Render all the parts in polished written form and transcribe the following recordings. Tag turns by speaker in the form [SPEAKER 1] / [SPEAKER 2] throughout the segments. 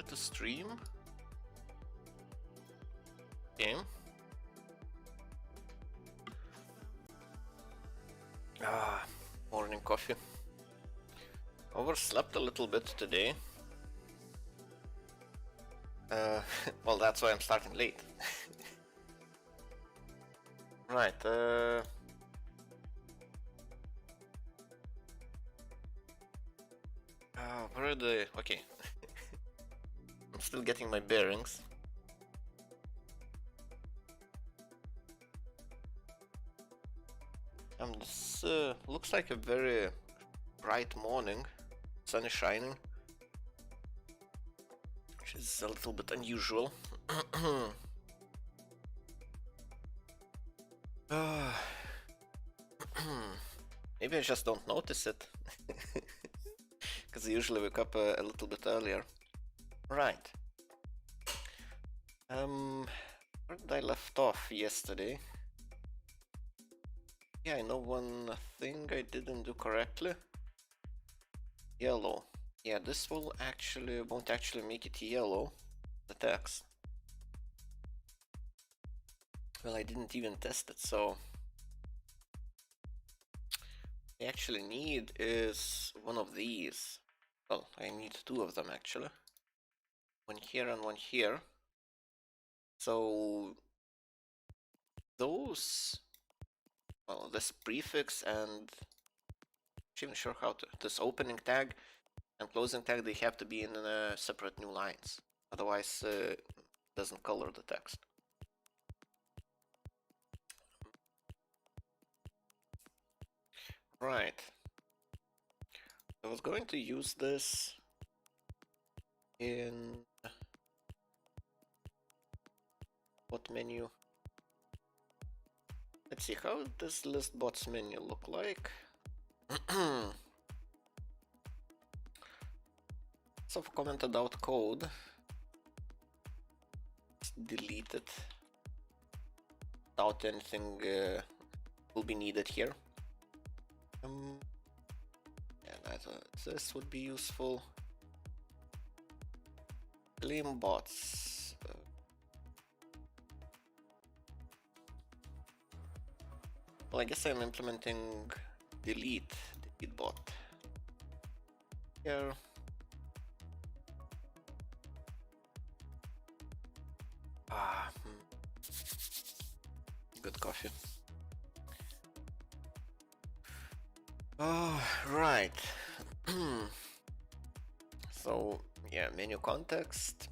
[SPEAKER 1] To stream. Okay. Morning coffee. Overslept a little bit today. Well, that's why I'm starting late. Right. Where are the... Okay. I'm still getting my bearings. This looks like a very bright morning. Sun is shining, which is a little bit unusual. Maybe I just don't notice it. Because I usually wake up a little bit earlier. Right. Where did I left off yesterday? Yeah, I know one thing I didn't do correctly. Yellow. Yeah, this won't actually make it yellow, the text. Well, I didn't even test it, so I actually need is one of these. Well, I need two of them actually. One here and one here. So those, well, this prefix and I'm not even sure how to, this opening tag and closing tag, they have to be in separate new lines. Otherwise, it doesn't color the text. Right. I was going to use this in what menu? Let's see, how does listbots menu look like? So I've commented out code. Let's delete it without anything will be needed here. And I thought this would be useful. Claim bots. Well, I guess I'm implementing delete bot here. Good coffee. Oh, right. So yeah, menu context.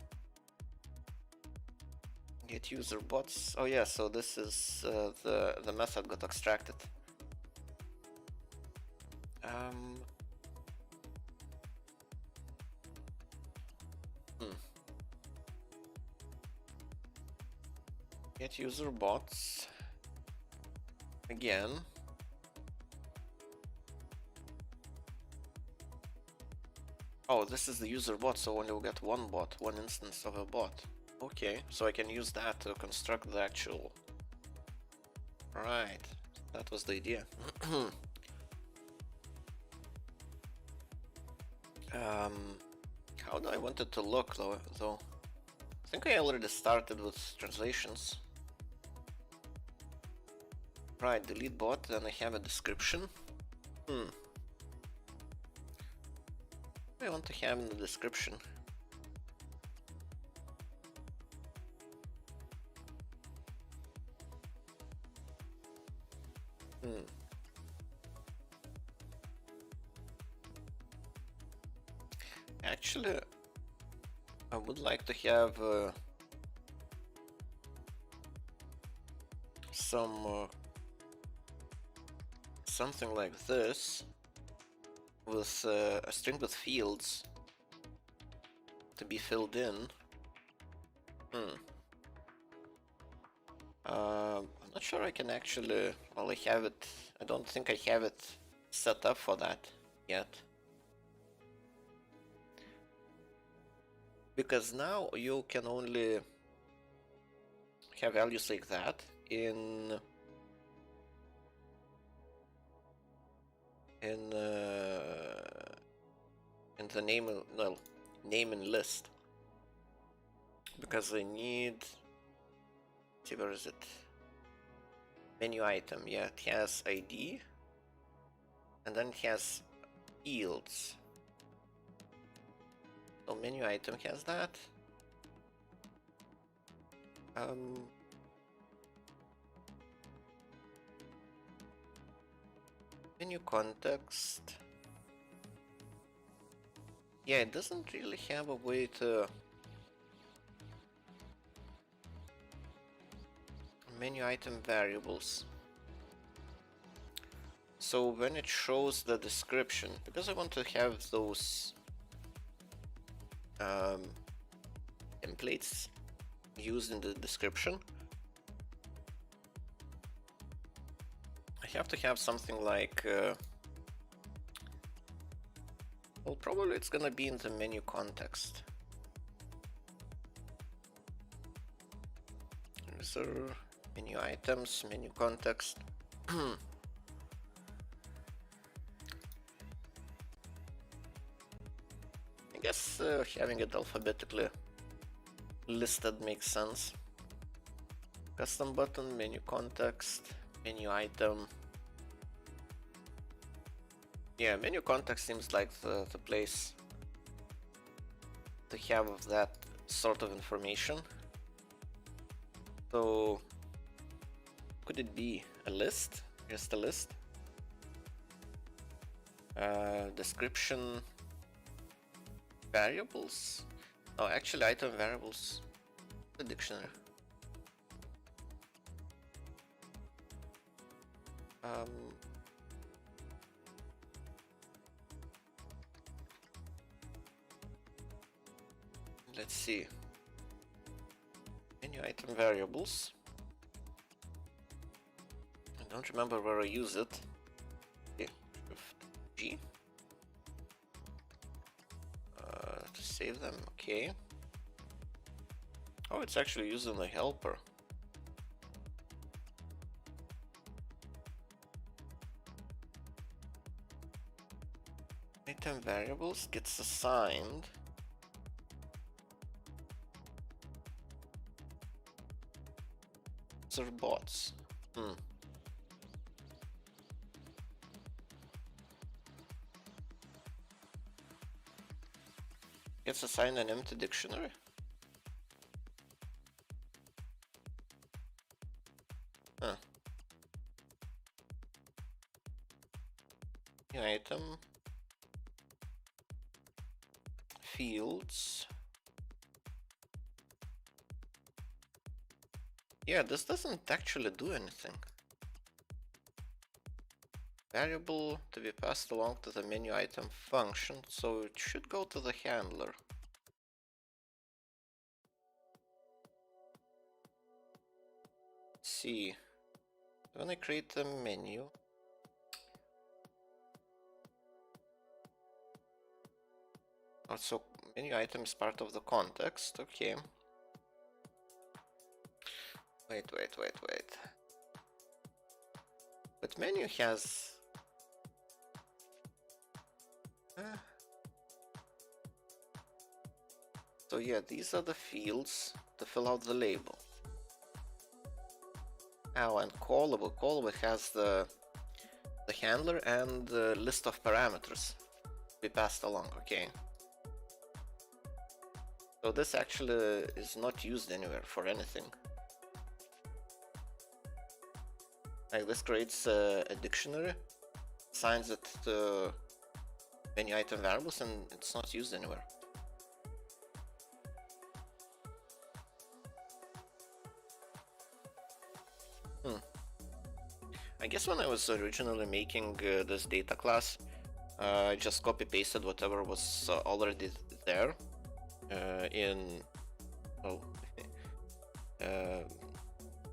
[SPEAKER 1] Get user bots. Oh yeah, so this is the method got extracted. Get user bots again. Oh, this is the user bot, so only we'll get one bot, one instance of a bot. Okay, so I can use that to construct the actual... Right, that was the idea. How do I want it to look though? I think I already started with translations. Right, delete bot, then I have a description. I want to have in the description. Actually, I would like to have something like this with a string with fields to be filled in. I'm not sure I can actually, well, I have it, I don't think I have it set up for that yet. Because now you can only have values like that in the name and list. because I need, see, where is it? Menu item, yeah, it has ID, and then it has fields. So menu item has that. Menu context. Yeah, it doesn't really have a way to menu item variables. So when it shows the description, because I want to have those templates used in the description, I have to have something like, well, probably it's gonna be in the menu context. User, menu items, menu context. I guess having it alphabetically listed makes sense. Custom button, menu context, menu item. Yeah, menu context seems like the place to have that sort of information. So could it be a list? Just a list? Description variables? Oh, actually item variables. The dictionary. Let's see. Menu item variables. I don't remember where I use it. Okay, Shift G. To save them, okay. Oh, it's actually using the helper. Item variables gets assigned. User bots. Gets assigned an empty dictionary. Huh. New item. Fields. Yeah, this doesn't actually do anything. Variable to be passed along to the menu item function, so it should go to the handler. Let's see, when I create a menu, also menu item is part of the context, okay. Wait. But menu has... So yeah, these are the fields to fill out the label. Oh, and callable. Callable has the handler and the list of parameters we passed along, okay. So this actually is not used anywhere for anything. Like this creates a dictionary, assigns it to menu item variables, and it's not used anywhere. I guess when I was originally making this data class, I just copy pasted whatever was already there in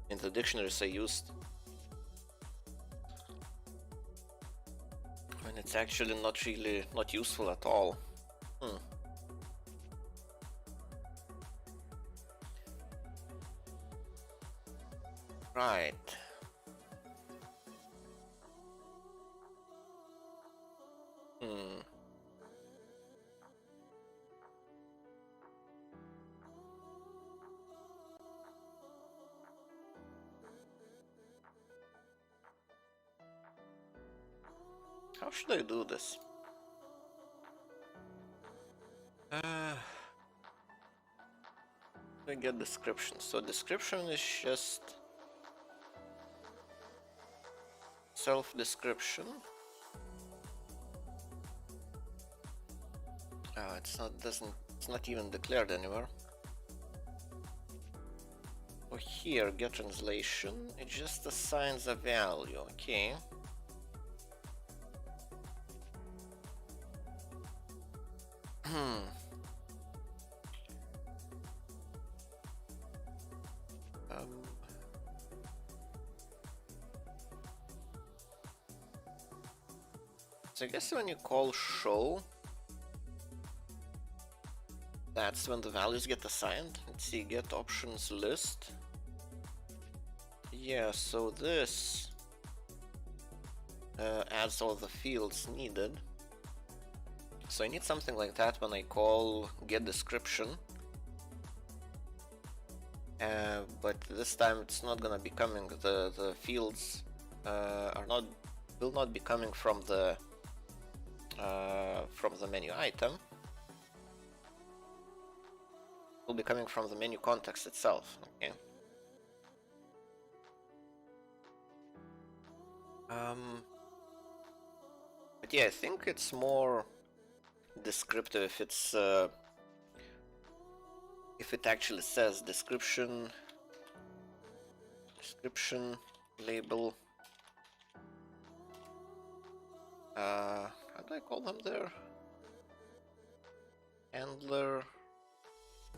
[SPEAKER 1] the dictionaries I used. And it's actually not useful at all. Right. How should I do this? I get description. So description is just self-description. It's not even declared anywhere. Oh, here, get translation. It just assigns a value. Okay. So I guess when you call show, that's when the values get assigned. Let's see, get options list. Yeah, so this adds all the fields needed. So I need something like that when I call get description. But this time it's not gonna be coming. The fields will not be coming from the menu item. Will be coming from the menu context itself. Okay. But yeah, I think it's more descriptive if it's if it actually says description label. How do I call them there? Handler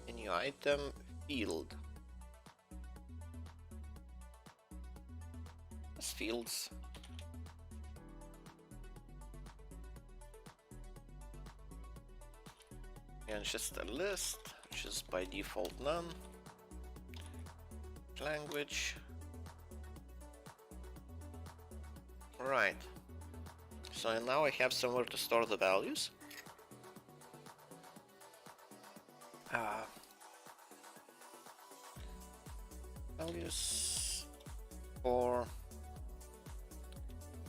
[SPEAKER 1] menu item field. As fields. And just a list, which is by default none. Language. Right. So now I have somewhere to store the values. Values for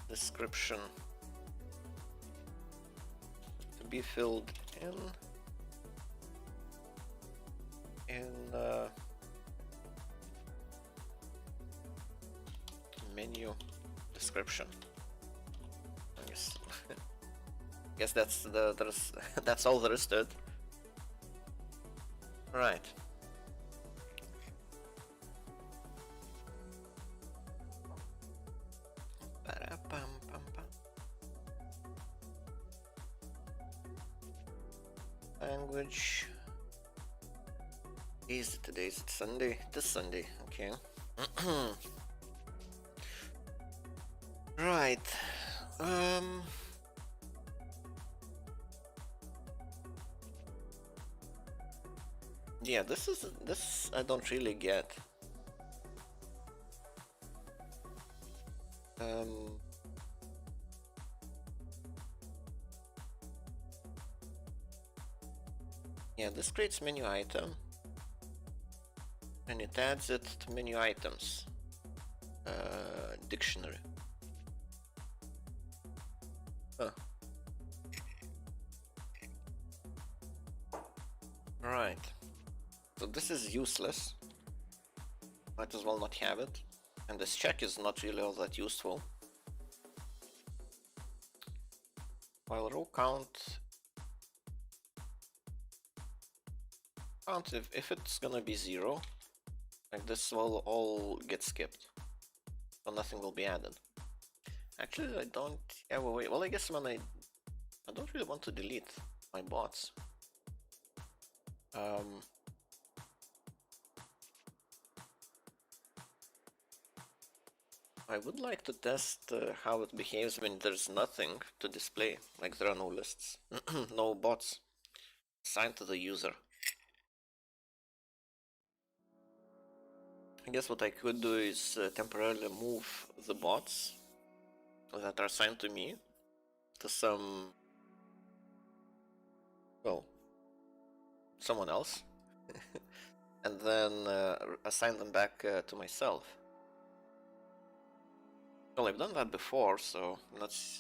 [SPEAKER 1] description to be filled in menu description. I guess, guess that's all there is to it. Right. Language. Is it today? Is it Sunday? This Sunday. Okay. Right. Yeah, this I don't really get. Yeah, this creates menu item and it adds it to menu items dictionary. Huh. Right. So this is useless. Might as well not have it. And this check is not really all that useful. While row count if it's gonna be 0, like this will all get skipped. So nothing will be added. Actually, I don't have a way. Well, I guess when I don't really want to delete my bots. I would like to test how it behaves when there's nothing to display, like there are no lists, no bots assigned to the user. I guess what I could do is temporarily move the bots that are assigned to me to someone else, and then assign them back to myself. Well, I've done that before, so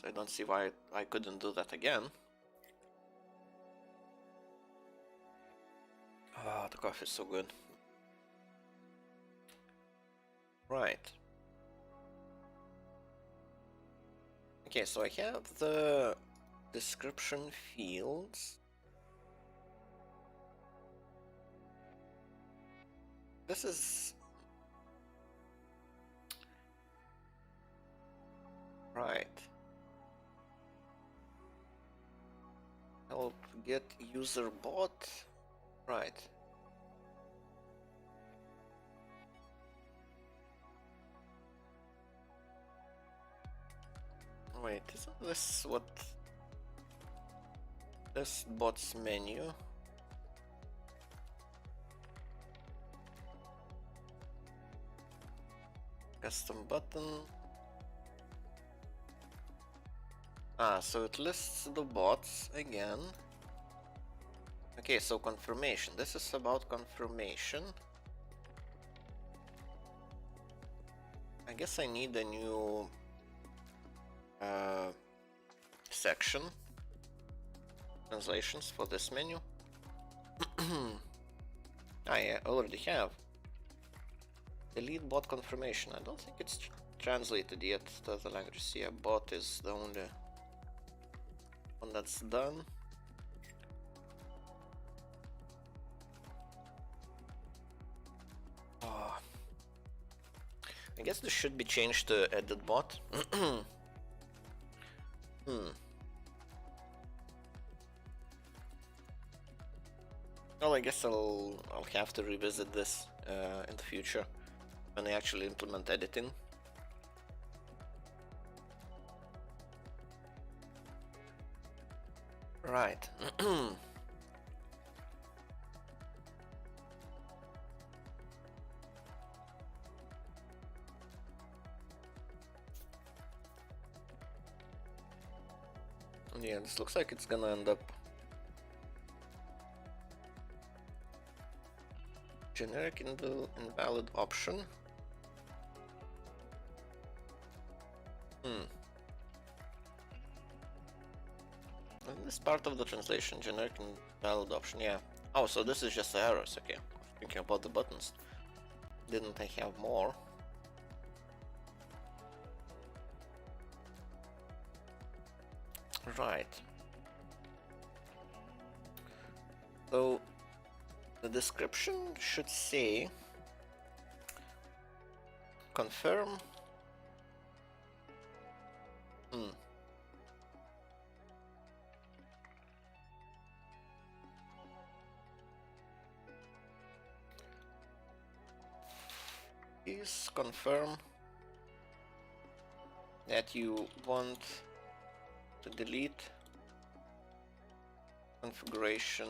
[SPEAKER 1] I don't see why I couldn't do that again. Ah, the coffee is so good. Right. Okay, so I have the description fields. This is... Right. Help get user bot. Right. Wait, isn't this what... This bot's menu? Custom button. Ah, so it lists the bots again. Okay, so confirmation. This is about confirmation. I guess I need a new section. Translations for this menu. I already have. Delete bot confirmation. I don't think it's translated yet to the language. Yeah, bot is the only one that's done. Oh. I guess this should be changed to edit bot. Well, I guess I'll have to revisit this in the future when I actually implement editing. Right. Yeah, this looks like it's gonna end up generic invalid option. And this part of the translation, generic invalid option, yeah. Oh, so this is just the errors, okay. Thinking about the buttons. Didn't I have more? Right. So the description should say confirm. Please confirm that you want to delete configuration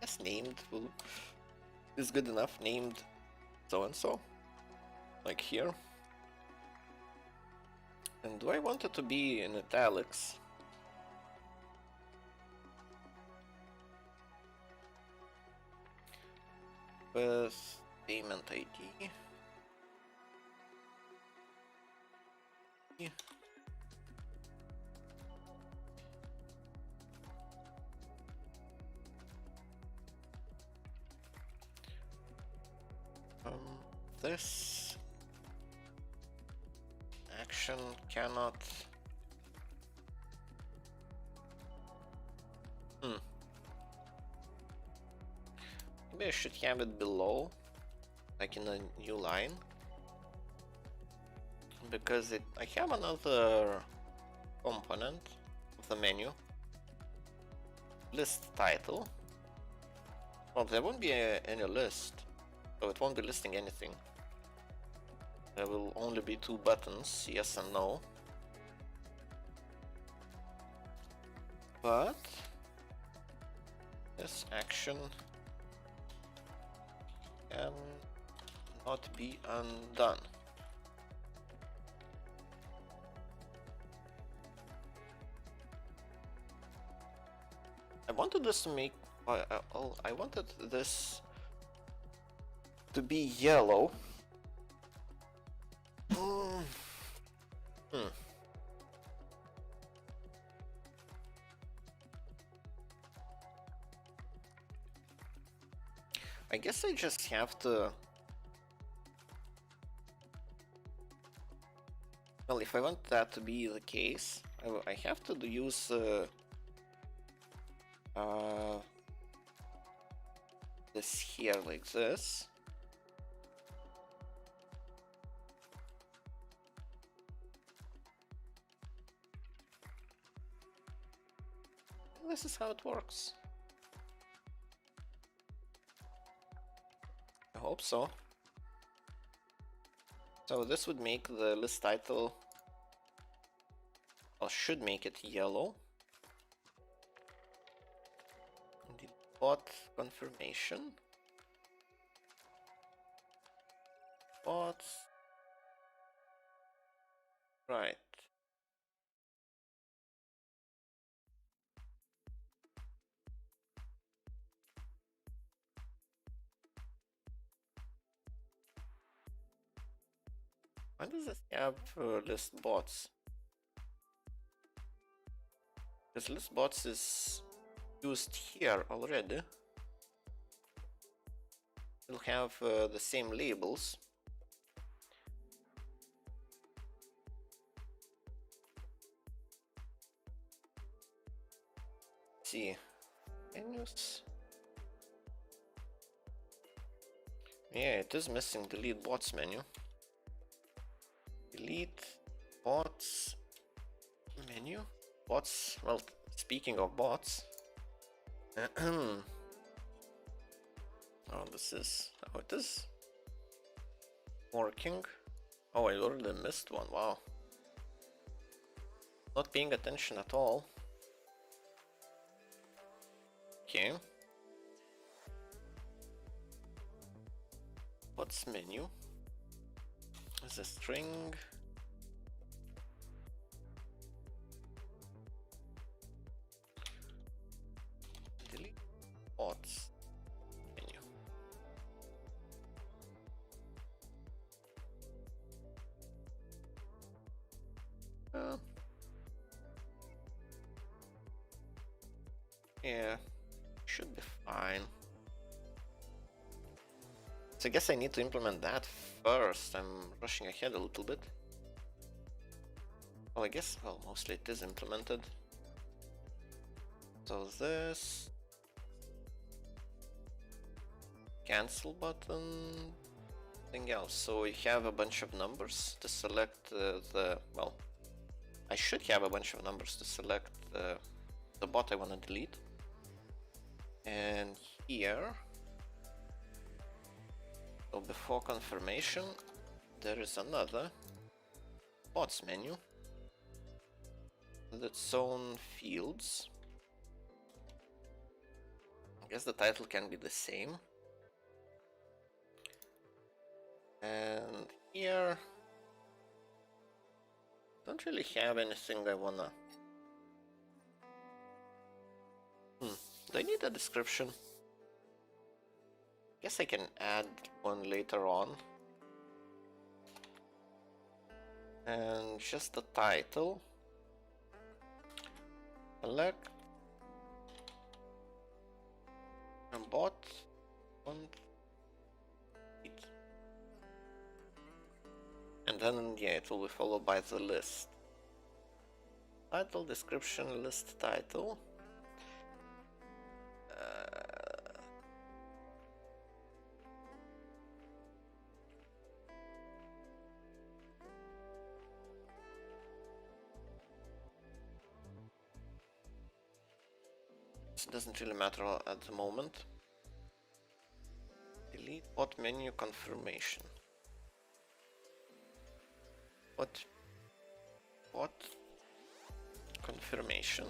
[SPEAKER 1] as named is good enough, named so and so, like here. And do I want it to be in italics? With payment ID. This action cannot. Maybe I should have it below, like in a new line, because I have another component of the menu, list title. Well, there won't be any list, so it won't be listing anything. There will only be two buttons, yes and no. But this action can not be undone. I wanted this to make. I wanted this to be yellow. Hmm. I guess I just have to. Well, if I want that to be the case, I have to use this here like this. This is how it works. I hope so. So this would make the list title, or should make it yellow. Bot confirmation. Bots. Right. Why does this have list bots? Because list bots is used here already. It'll have the same labels. Let's see, menus. Yeah, it is missing delete bots menu. Delete bots menu. Bots, well, speaking of bots. Oh, this is how it is working. Oh, I already missed one, wow. Not paying attention at all. Okay. Bots menu is a string. Delete bots menu. Yeah, should be fine. So I guess I need to implement that first. I'm rushing ahead a little bit. Well, I guess, well, mostly it is implemented. So this cancel button, thing else. So we have a bunch of numbers to select well, I should have a bunch of numbers to select the bot I want to delete. And here, so before confirmation, there is another bots menu with its own fields. I guess the title can be the same. And here, don't really have anything I wanna. Do I need a description? Guess I can add one later on. And just the title. Select and bot on it. And then, yeah, it will be followed by the list. Title, description, list title. It doesn't really matter at the moment. Delete bot menu confirmation. Bot confirmation.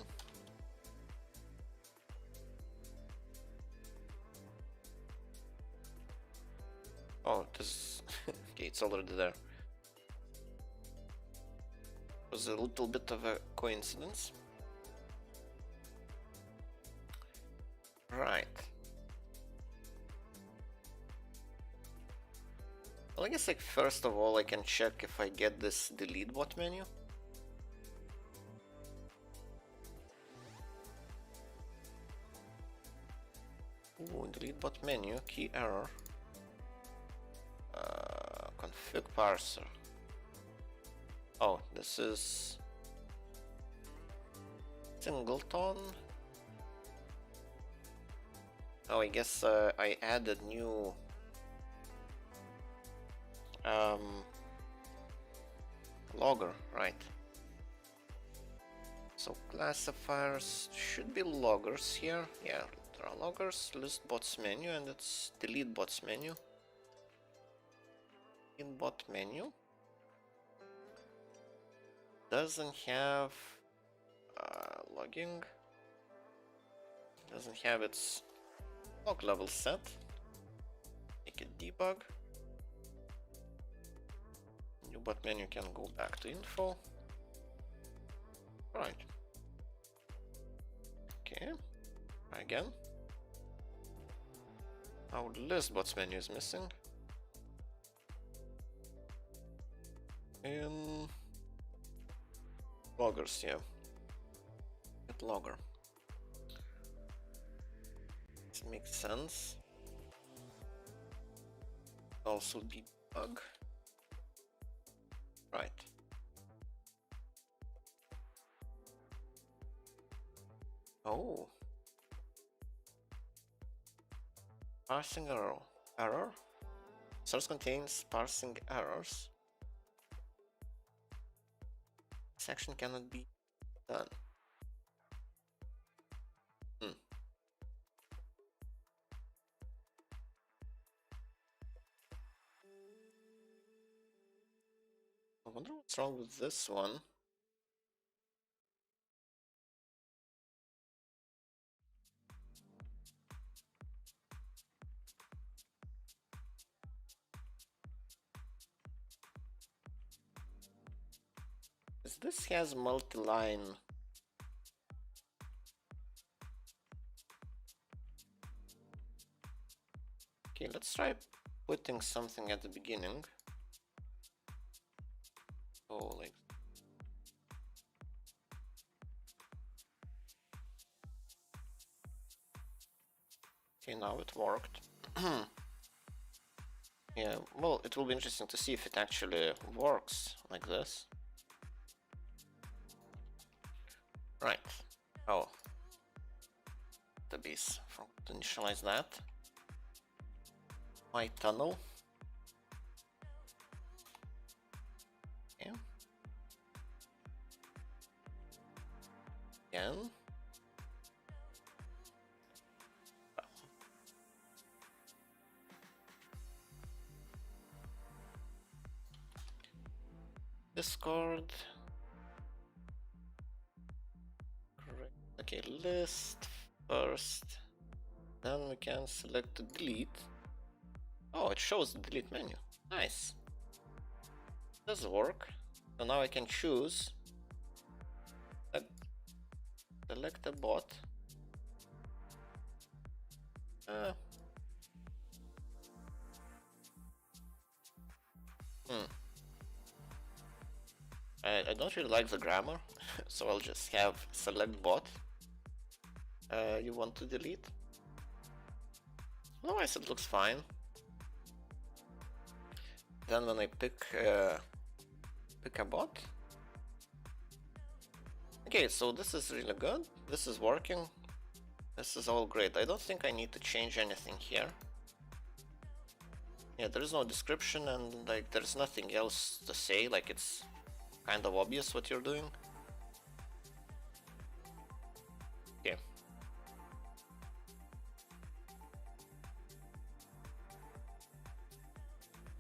[SPEAKER 1] Oh, this okay, it's already there. It was a little bit of a coincidence. Well, I guess like first of all I can check if I get this delete bot menu. Ooh, delete bot menu, key error. Config parser. Oh, this is singleton. Oh, I guess I added new logger, right? So classifiers should be loggers here. Yeah, there are loggers, list bots menu, and it's delete bots menu. In bot menu doesn't have logging, doesn't have its log level set. Make it debug. New bot menu can go back to info. Right. Okay. Try again. Our list bots menu is missing. In loggers, yeah. Get logger. This makes sense. Also debug. Right. Oh. Parsing error. Error? Source contains parsing errors. This action cannot be done. I wonder what's wrong with this one. This has multi-line. Okay, let's try putting something at the beginning. Oh, like. Okay, now it worked. Yeah, well, it will be interesting to see if it actually works like this. Right. Oh. The base. Forgot to initialize that. My tunnel. Okay. Again. Discord. Correct. Okay, list first. Then we can select to delete. Oh, it shows the delete menu. Nice. Does work. So now I can choose. Select a bot. I don't really like the grammar, so I'll just have select bot. You want to delete? Otherwise it looks fine. Then when I pick a bot. Okay, so this is really good. This is working. This is all great. I don't think I need to change anything here. Yeah, there is no description and like there's nothing else to say. Like it's kind of obvious what you're doing. Okay.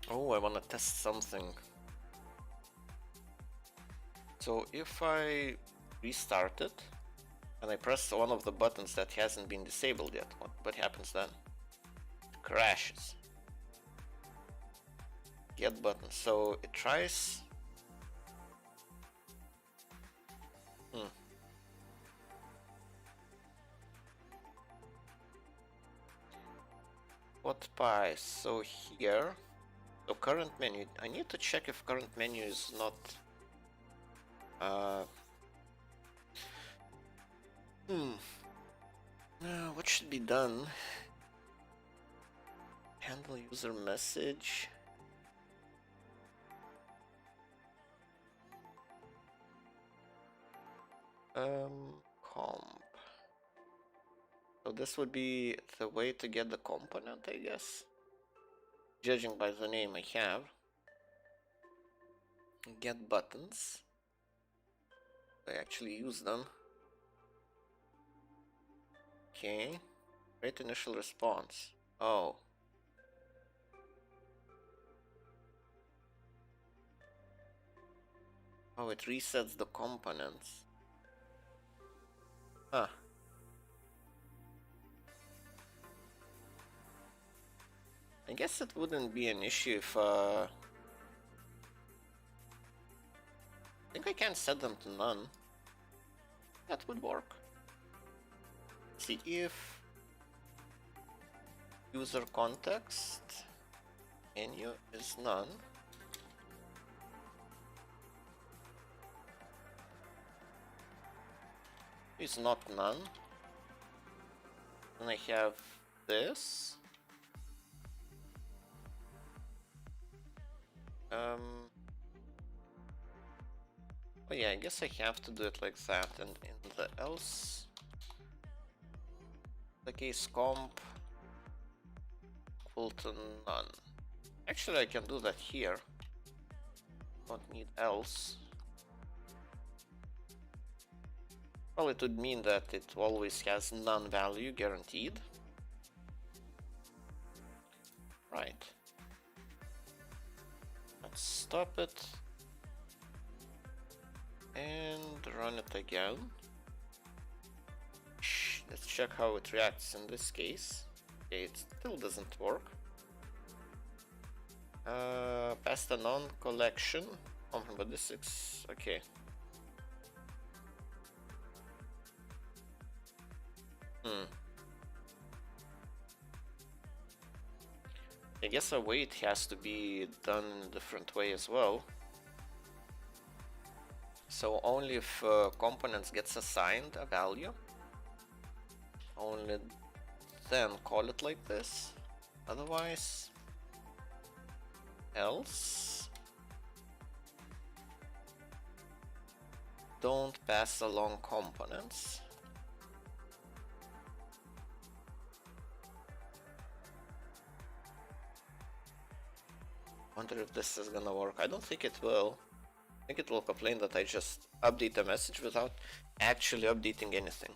[SPEAKER 1] Oh, I want to test something. So if I restart it and I press one of the buttons that hasn't been disabled yet, what happens then? It crashes. Get button. So it tries. What pie? So here So current menu, I need to check if current menu is not what should be done? Handle user message. Comp. So this would be the way to get the component, I guess. Judging by the name I have. Get buttons. I actually use them. Okay. Create initial response. Oh. Oh, it resets the components. Huh. I guess it wouldn't be an issue if I think I can set them to none. That would work. See if user context menu is none. Is not none. Then I have this. Oh yeah, I guess I have to do it like that, and in the else the case comp equal to none. Actually, I can do that here. Don't need else. Well, it would mean that it always has none value guaranteed. Right. Let's stop it. And run it again. Let's check how it reacts in this case. Okay, it still doesn't work. Past a non-collection. But this is okay. I guess a wait has to be done in a different way as well. So only if components gets assigned a value, only then call it like this. Otherwise, else. Don't pass along components. Wonder if this is gonna work. I don't think it will. I think it will complain that I just update the message without actually updating anything.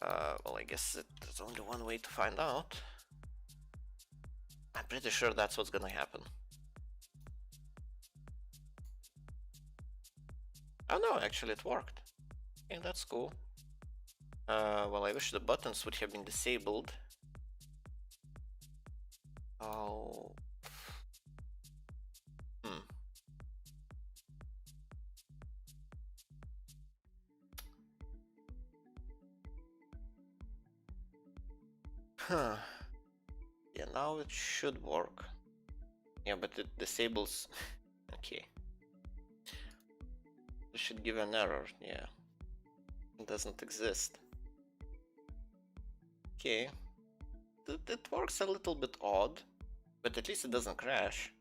[SPEAKER 1] Well, I guess there's only one way to find out. I'm pretty sure that's what's gonna happen. Oh no, actually it worked. Okay, that's cool. Well, I wish the buttons would have been disabled. Oh. Huh. Yeah, now it should work. Yeah, but it disables. Okay. It should give an error. Yeah. It doesn't exist. Okay. It works a little bit odd, but at least it doesn't crash.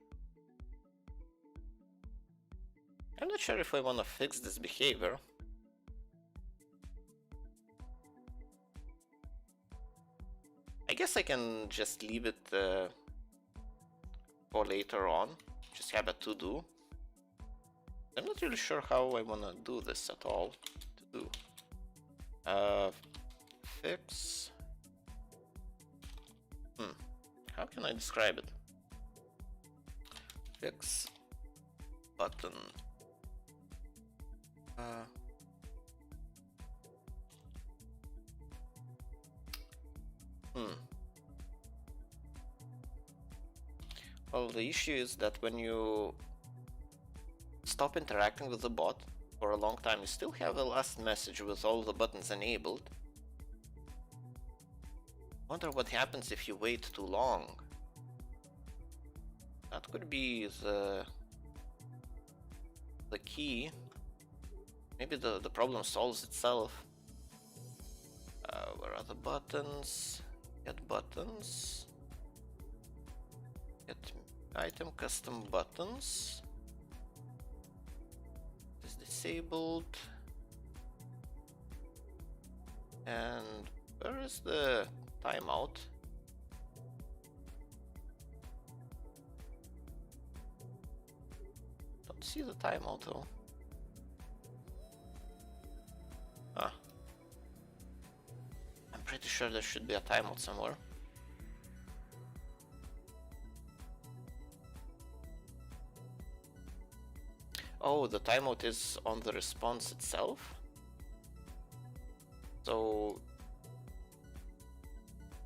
[SPEAKER 1] I'm not sure if I want to fix this behavior. I guess I can just leave it for later on. Just have a to-do. I'm not really sure how I want to do this at all. To do. Fix. How can I describe it? Fix button. Well, the issue is that when you stop interacting with the bot for a long time, you still have the last message with all the buttons enabled. Wonder what happens if you wait too long. That could be the key. Maybe the problem solves itself. Where are the buttons? Get buttons. Get item custom buttons. Is disabled. And where is the timeout? Don't see the timeout though. Ah. I'm pretty sure there should be a timeout somewhere. Oh, the timeout is on the response itself. So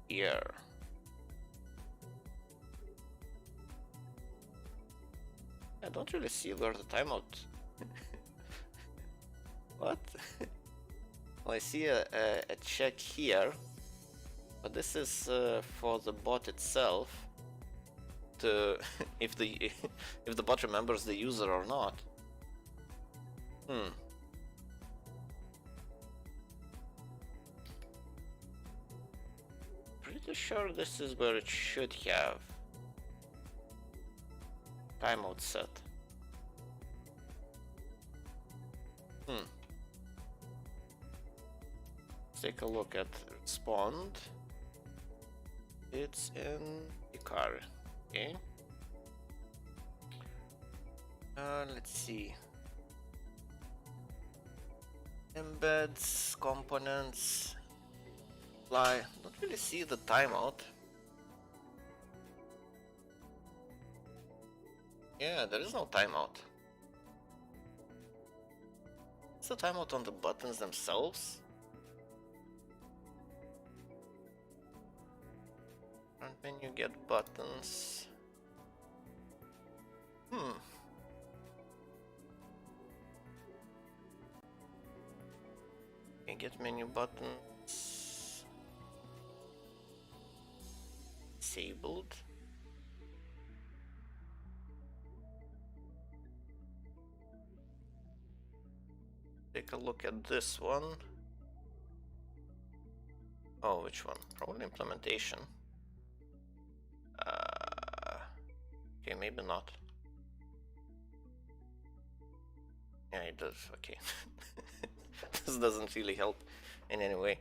[SPEAKER 1] here. I don't really see where the timeout. What? Well, I see a check here, but this is for the bot itself to if the bot remembers the user or not. Pretty sure this is where it should have timeout set. Let's take a look at respond. It's in Ikari. Okay. Let's see. Embeds, components, apply. Don't really see the timeout. Yeah, there is no timeout. Is the timeout on the buttons themselves? Front menu, get buttons. Okay, get menu buttons. Disabled. Take a look at this one. Oh, which one? Probably implementation. Okay, maybe not. Yeah, it does. Okay. This doesn't really help in any way.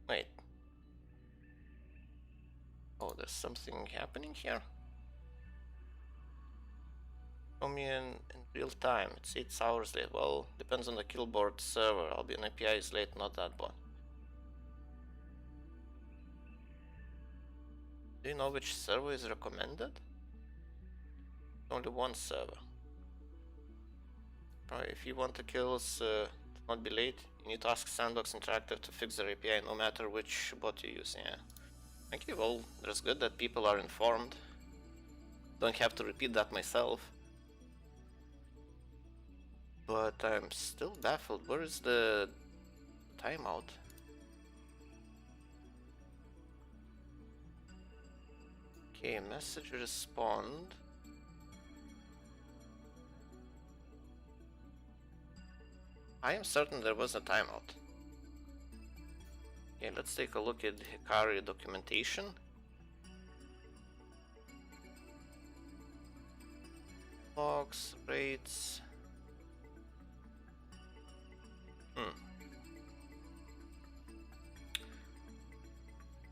[SPEAKER 1] Wait. Oh, there's something happening here. Show me in real time. It's 8 hours late. Well, depends on the killboard server. I'll be an API is late, not that bot. Do you know which server is recommended? Only one server. Probably if you want the kills to not be late, you need to ask Sandbox Interactive to fix their API no matter which bot you use. Yeah. Okay, well, that's good that people are informed. Don't have to repeat that myself. But I'm still baffled. Where is the timeout? Okay, message respond. I am certain there was a timeout. Okay, let's take a look at Hikari documentation. Logs, rates.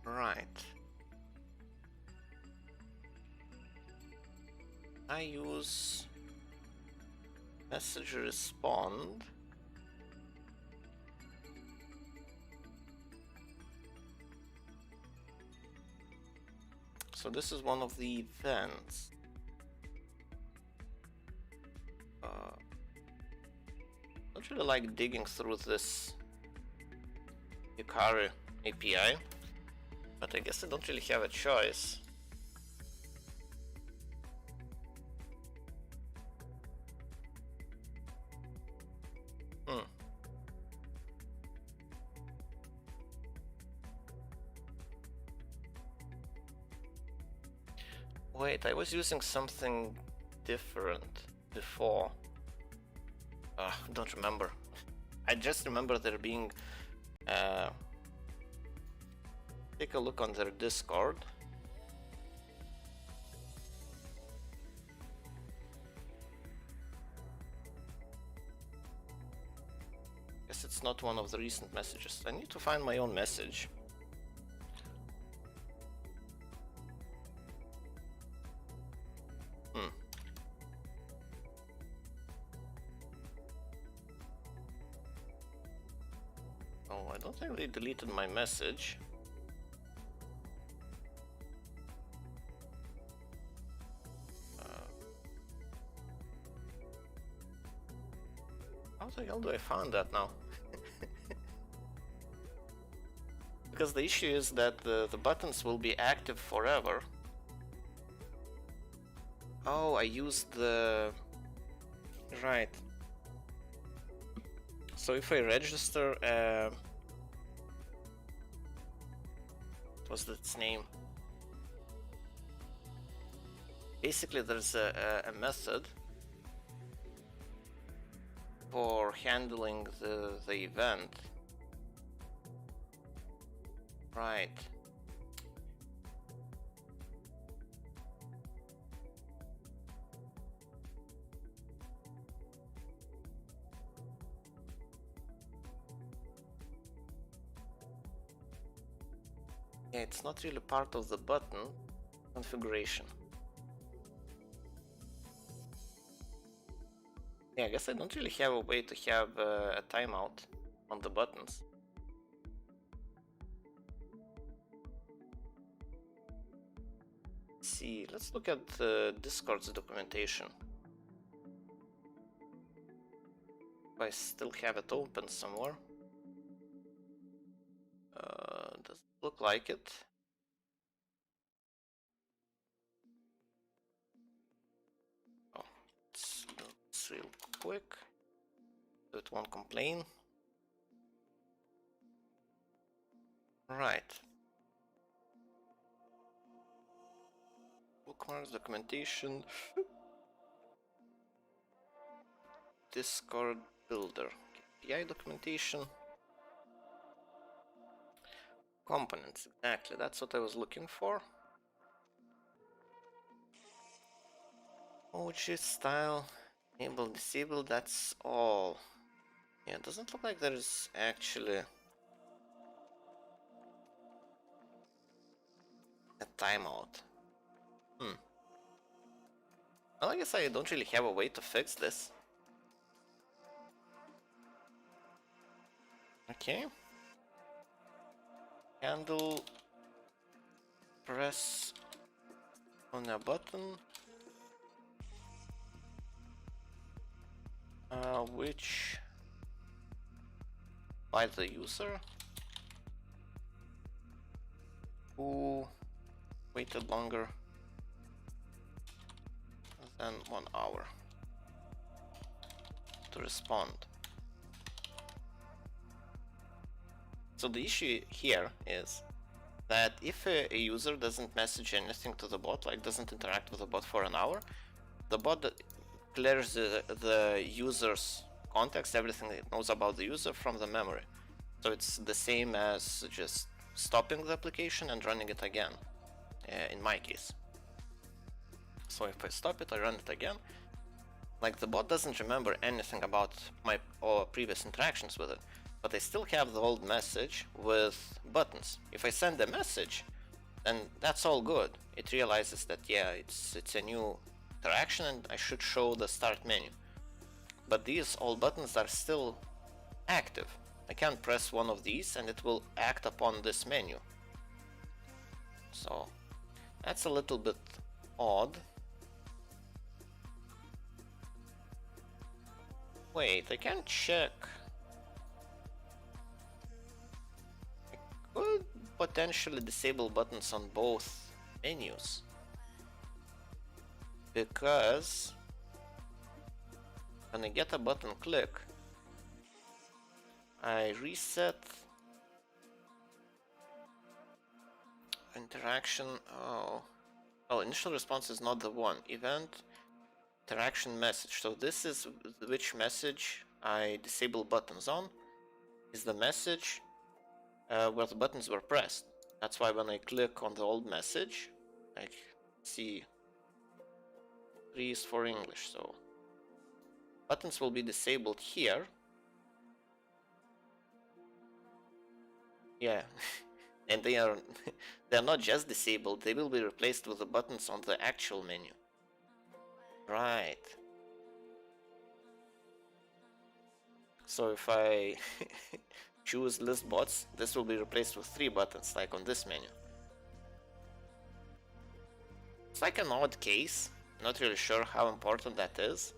[SPEAKER 1] Right. I use message respond. So this is one of the events. Don't really like digging through this Hikari API, but I guess I don't really have a choice. Wait, I was using something different before. Don't remember. I just remember there being... take a look on their Discord. Guess it's not one of the recent messages. I need to find my own message. Oh, I don't think they deleted my message. How the hell do I find that now? Because the issue is that the buttons will be active forever. Oh, I used the... Right. So if I register... what was its name? Basically, there's a method for handling the event. Right. Yeah, it's not really part of the button configuration. Yeah, I guess I don't really have a way to have a timeout on the buttons. Let's see, let's look at Discord's documentation. If I still have it open somewhere. Doesn't look like it. Oh, let's do this real quick. So it won't complain. Right. Bookmarks, documentation. Discord builder. API documentation. Components, exactly. That's what I was looking for. OG style, enable, disable, that's all. Yeah, it doesn't look like there's actually a timeout. Well, I guess I don't really have a way to fix this. Okay. Handle, press on a button, which by the user who waited longer than 1 hour to respond. So the issue here is that if a user doesn't message anything to the bot, like doesn't interact with the bot for an hour, the bot clears the user's context, everything it knows about the user from the memory. So it's the same as just stopping the application and running it again, in my case. So if I stop it, I run it again. Like, the bot doesn't remember anything about my previous interactions with it, but I still have the old message with buttons. If I send a message, then that's all good. It realizes that, yeah, it's a new interaction and I should show the start menu. But these old buttons are still active. I can press one of these and it will act upon this menu. So that's a little bit odd. Wait, I can check. I could potentially disable buttons on both menus, because when I get a button click, I reset interaction. Oh, Oh, initial response is not the one. Event interaction message. So this is which message I disable buttons on. Is the message where the buttons were pressed. That's why when I click on the old message, I see 3 is for English. So buttons will be disabled here. Yeah. And they're not just disabled, they will be replaced with the buttons on the actual menu. Right. So if I choose list bots, this will be replaced with 3 buttons like on this menu. It's like an odd case, not really sure how important that is.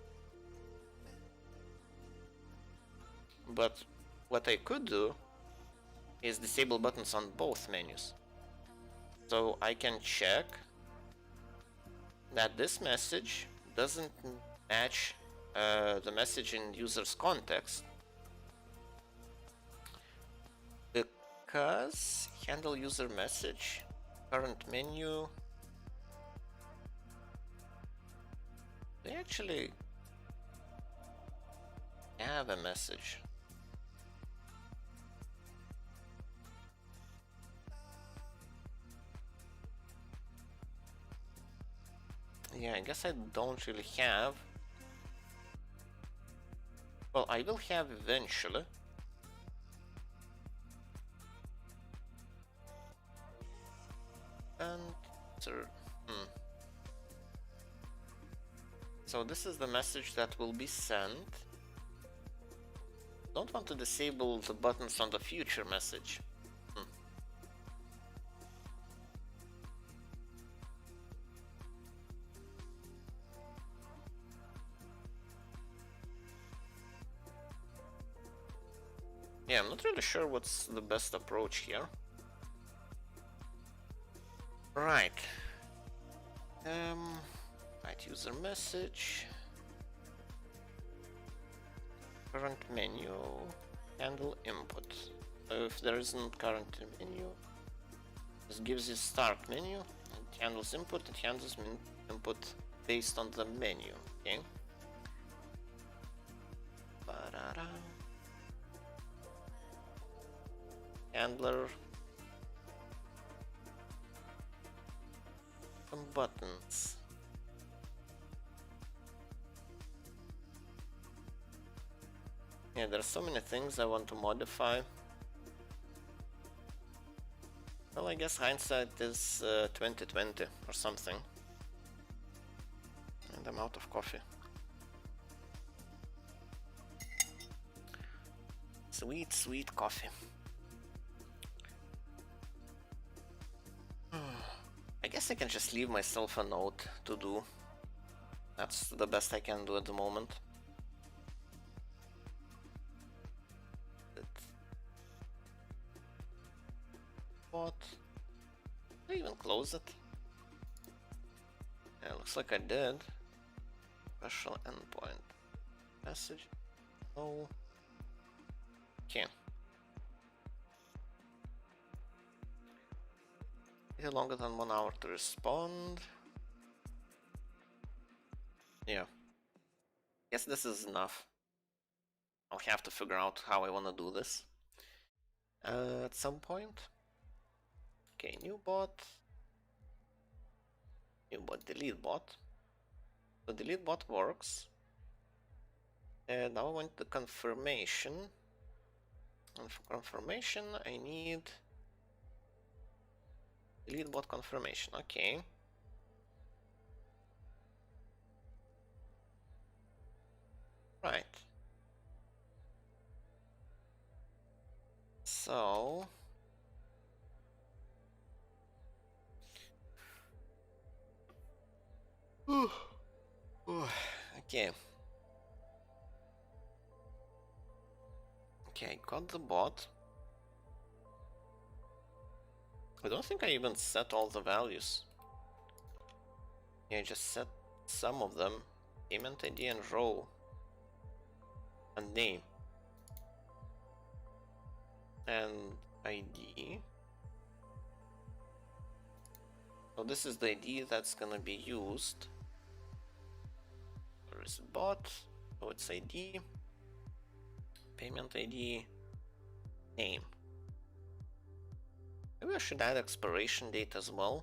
[SPEAKER 1] But what I could do is disable buttons on both menus. So I can check that this message doesn't match the message in user's context. Because handle user message, current menu, they actually have a message. Yeah, I guess I don't really have. Well, I will have eventually. And so this is the message that will be sent. Don't want to disable the buttons on the future message. Yeah, I'm not really sure what's the best approach here. Right. Write user message. Current menu. Handle input. So if there isn't current menu, this gives you start menu. It handles input. It handles input based on the menu. Okay. Ba-da-da. Handler. Some buttons. Yeah, there are so many things I want to modify. Well, I guess hindsight is 2020 or something. And I'm out of coffee. Sweet, sweet coffee. I guess I can just leave myself a note to do. That's the best I can do at the moment. What? Did I even close it? Yeah, looks like I did. Special endpoint. Message. Oh. Okay. Take longer than 1 hour to respond. Yeah. Guess this is enough. I'll have to figure out how I want to do this. At some point. Okay, new bot. New bot, delete bot. The delete bot works. And now I want the confirmation. And for confirmation, I need delete bot confirmation. Okay. Right. So okay. Okay, I got the bot. I don't think I even set all the values. Yeah, I just set some of them. Payment ID and row. And name. And ID. So this is the ID that's gonna be used. Where is it? Bot? So it's ID, payment ID, name. Maybe I should add expiration date as well.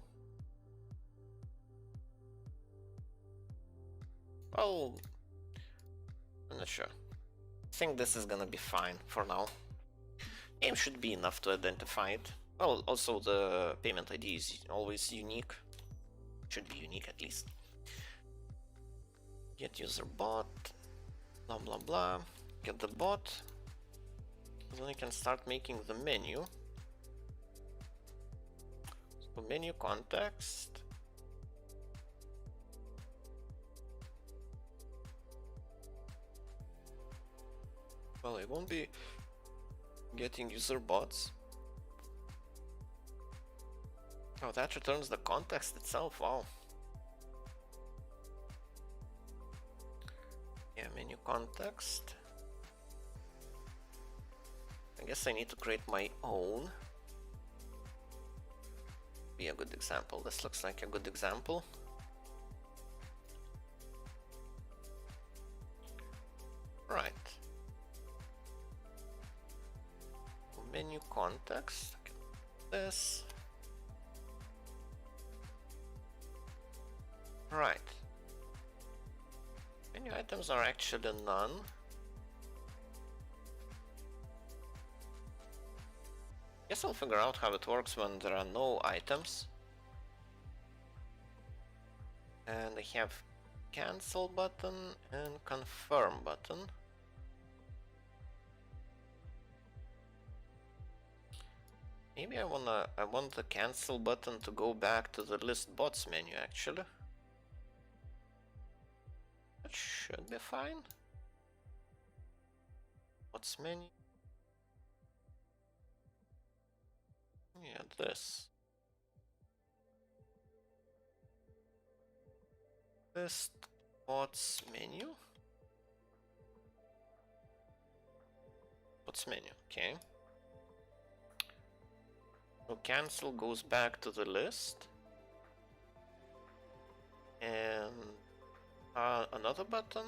[SPEAKER 1] Well, I'm not sure. I think this is gonna be fine for now. Name should be enough to identify it. Well, also the payment ID is always unique. Should be unique at least. Get user bot, blah blah blah. Get the bot. Then you can start making the menu. So menu context. Well, it won't be getting user bots. Oh, that returns the context itself. Wow. Yeah, menu context. I guess I need to create my own. Be a good example. This looks like a good example. Right. Menu context. This. Right. Menu items are actually none. Guess I'll figure out how it works when there are no items. And I have cancel button and confirm button. Maybe I want the cancel button to go back to the list bots menu actually. That should be fine. Bots menu. Yeah, this. List bots menu. Bots menu, okay. So cancel goes back to the list. And another button.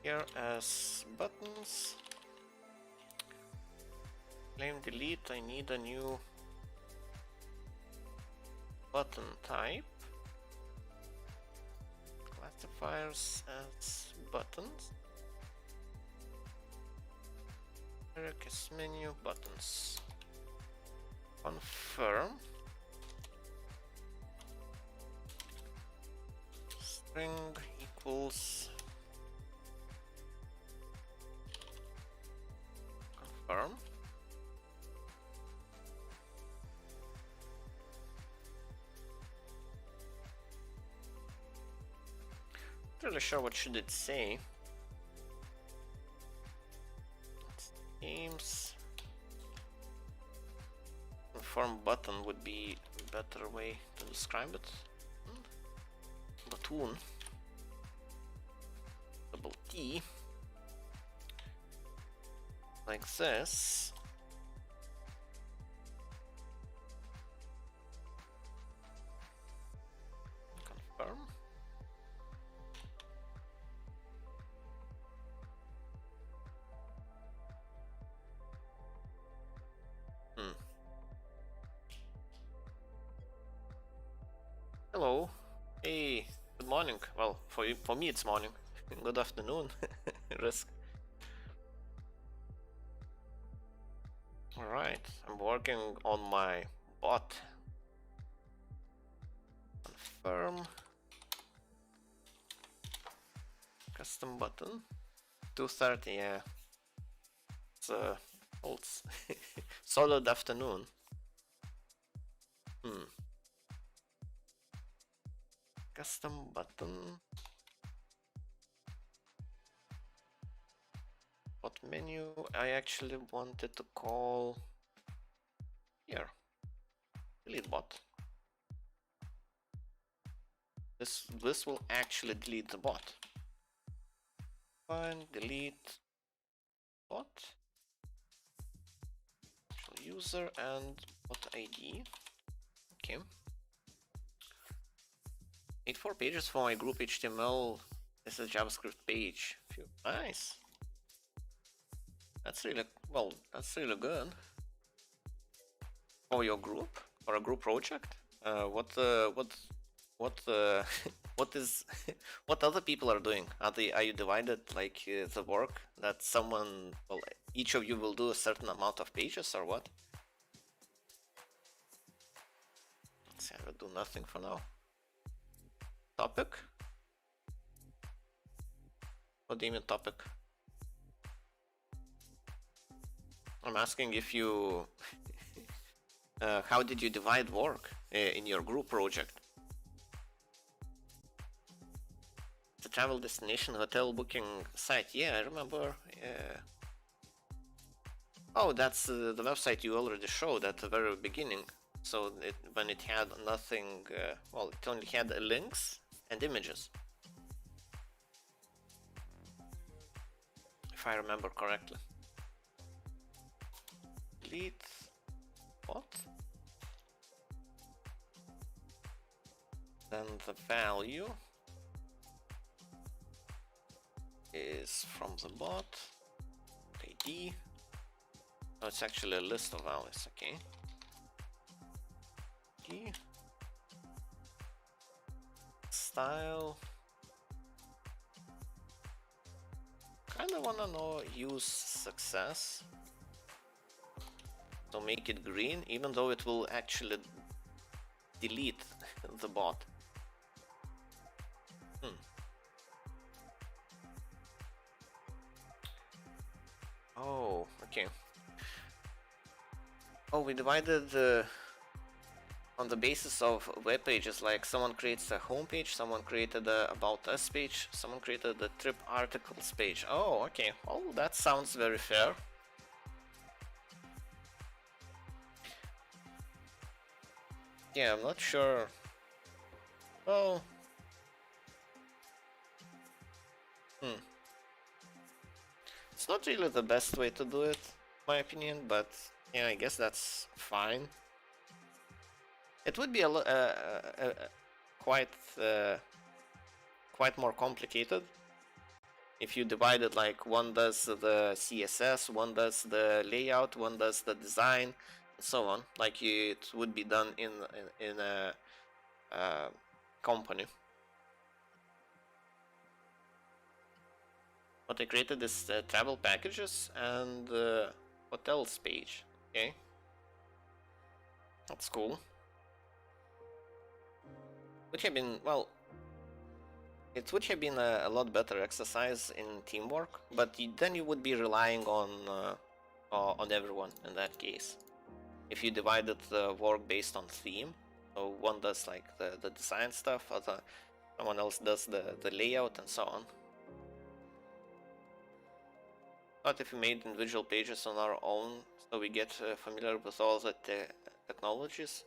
[SPEAKER 1] Here as buttons. Claim delete, I need a new button type. Classifiers as buttons. Request menu buttons. Confirm. String equals confirm. Not really sure what should it say. Games. Confirm button would be a better way to describe it. Button. Double T. Like this. Confirm. Hello. Hey, good morning. Well, for you, for me it's morning. Good afternoon. Risk. Alright, I'm working on my bot. Confirm. Custom button. 2:30, yeah. It's old solid afternoon. Custom button. Bot menu. I actually wanted to call here. Delete bot. This will actually delete the bot. Fine, delete bot, user, and bot ID. Okay. 84 pages for my group HTML. This is a JavaScript page. Nice. That's really well. That's really good for your group, for a group project. What what is what other people are doing? Are you divided like the work that someone, well, each of you will do a certain amount of pages or what? Let's see, I will do nothing for now. Topic? What do you mean topic? I'm asking if you how did you divide work in your group project? The travel destination hotel booking site. Yeah, I remember. Oh, that's the website you already showed at the very beginning. So when it had nothing, well, it only had links and images, if I remember correctly. Delete what? Then the value is from the bot ID. Oh, it's actually a list of values. Okay. ID. Style. Kinda wanna know use success. So make it green, even though it will actually delete the bot. Oh, okay. Oh, we divided on the basis of web pages, like someone creates a homepage, someone created a About Us page, someone created a trip articles page. Oh, okay. Oh, that sounds very fair. Yeah, I'm not sure. Oh. It's not really the best way to do it, in my opinion, but yeah, I guess that's fine. It would be quite more complicated if you divided, like, one does the CSS, one does the layout, one does the design, and so on, like it would be done in a company. What I created is travel packages and hotels page. Okay, that's cool. Would have been, well, it would have been a lot better exercise in teamwork, but then you would be relying on everyone in that case. If you divided the work based on theme, so one does like the design stuff, someone else does the layout and so on. But if we made individual pages on our own, so we get familiar with all the technologies,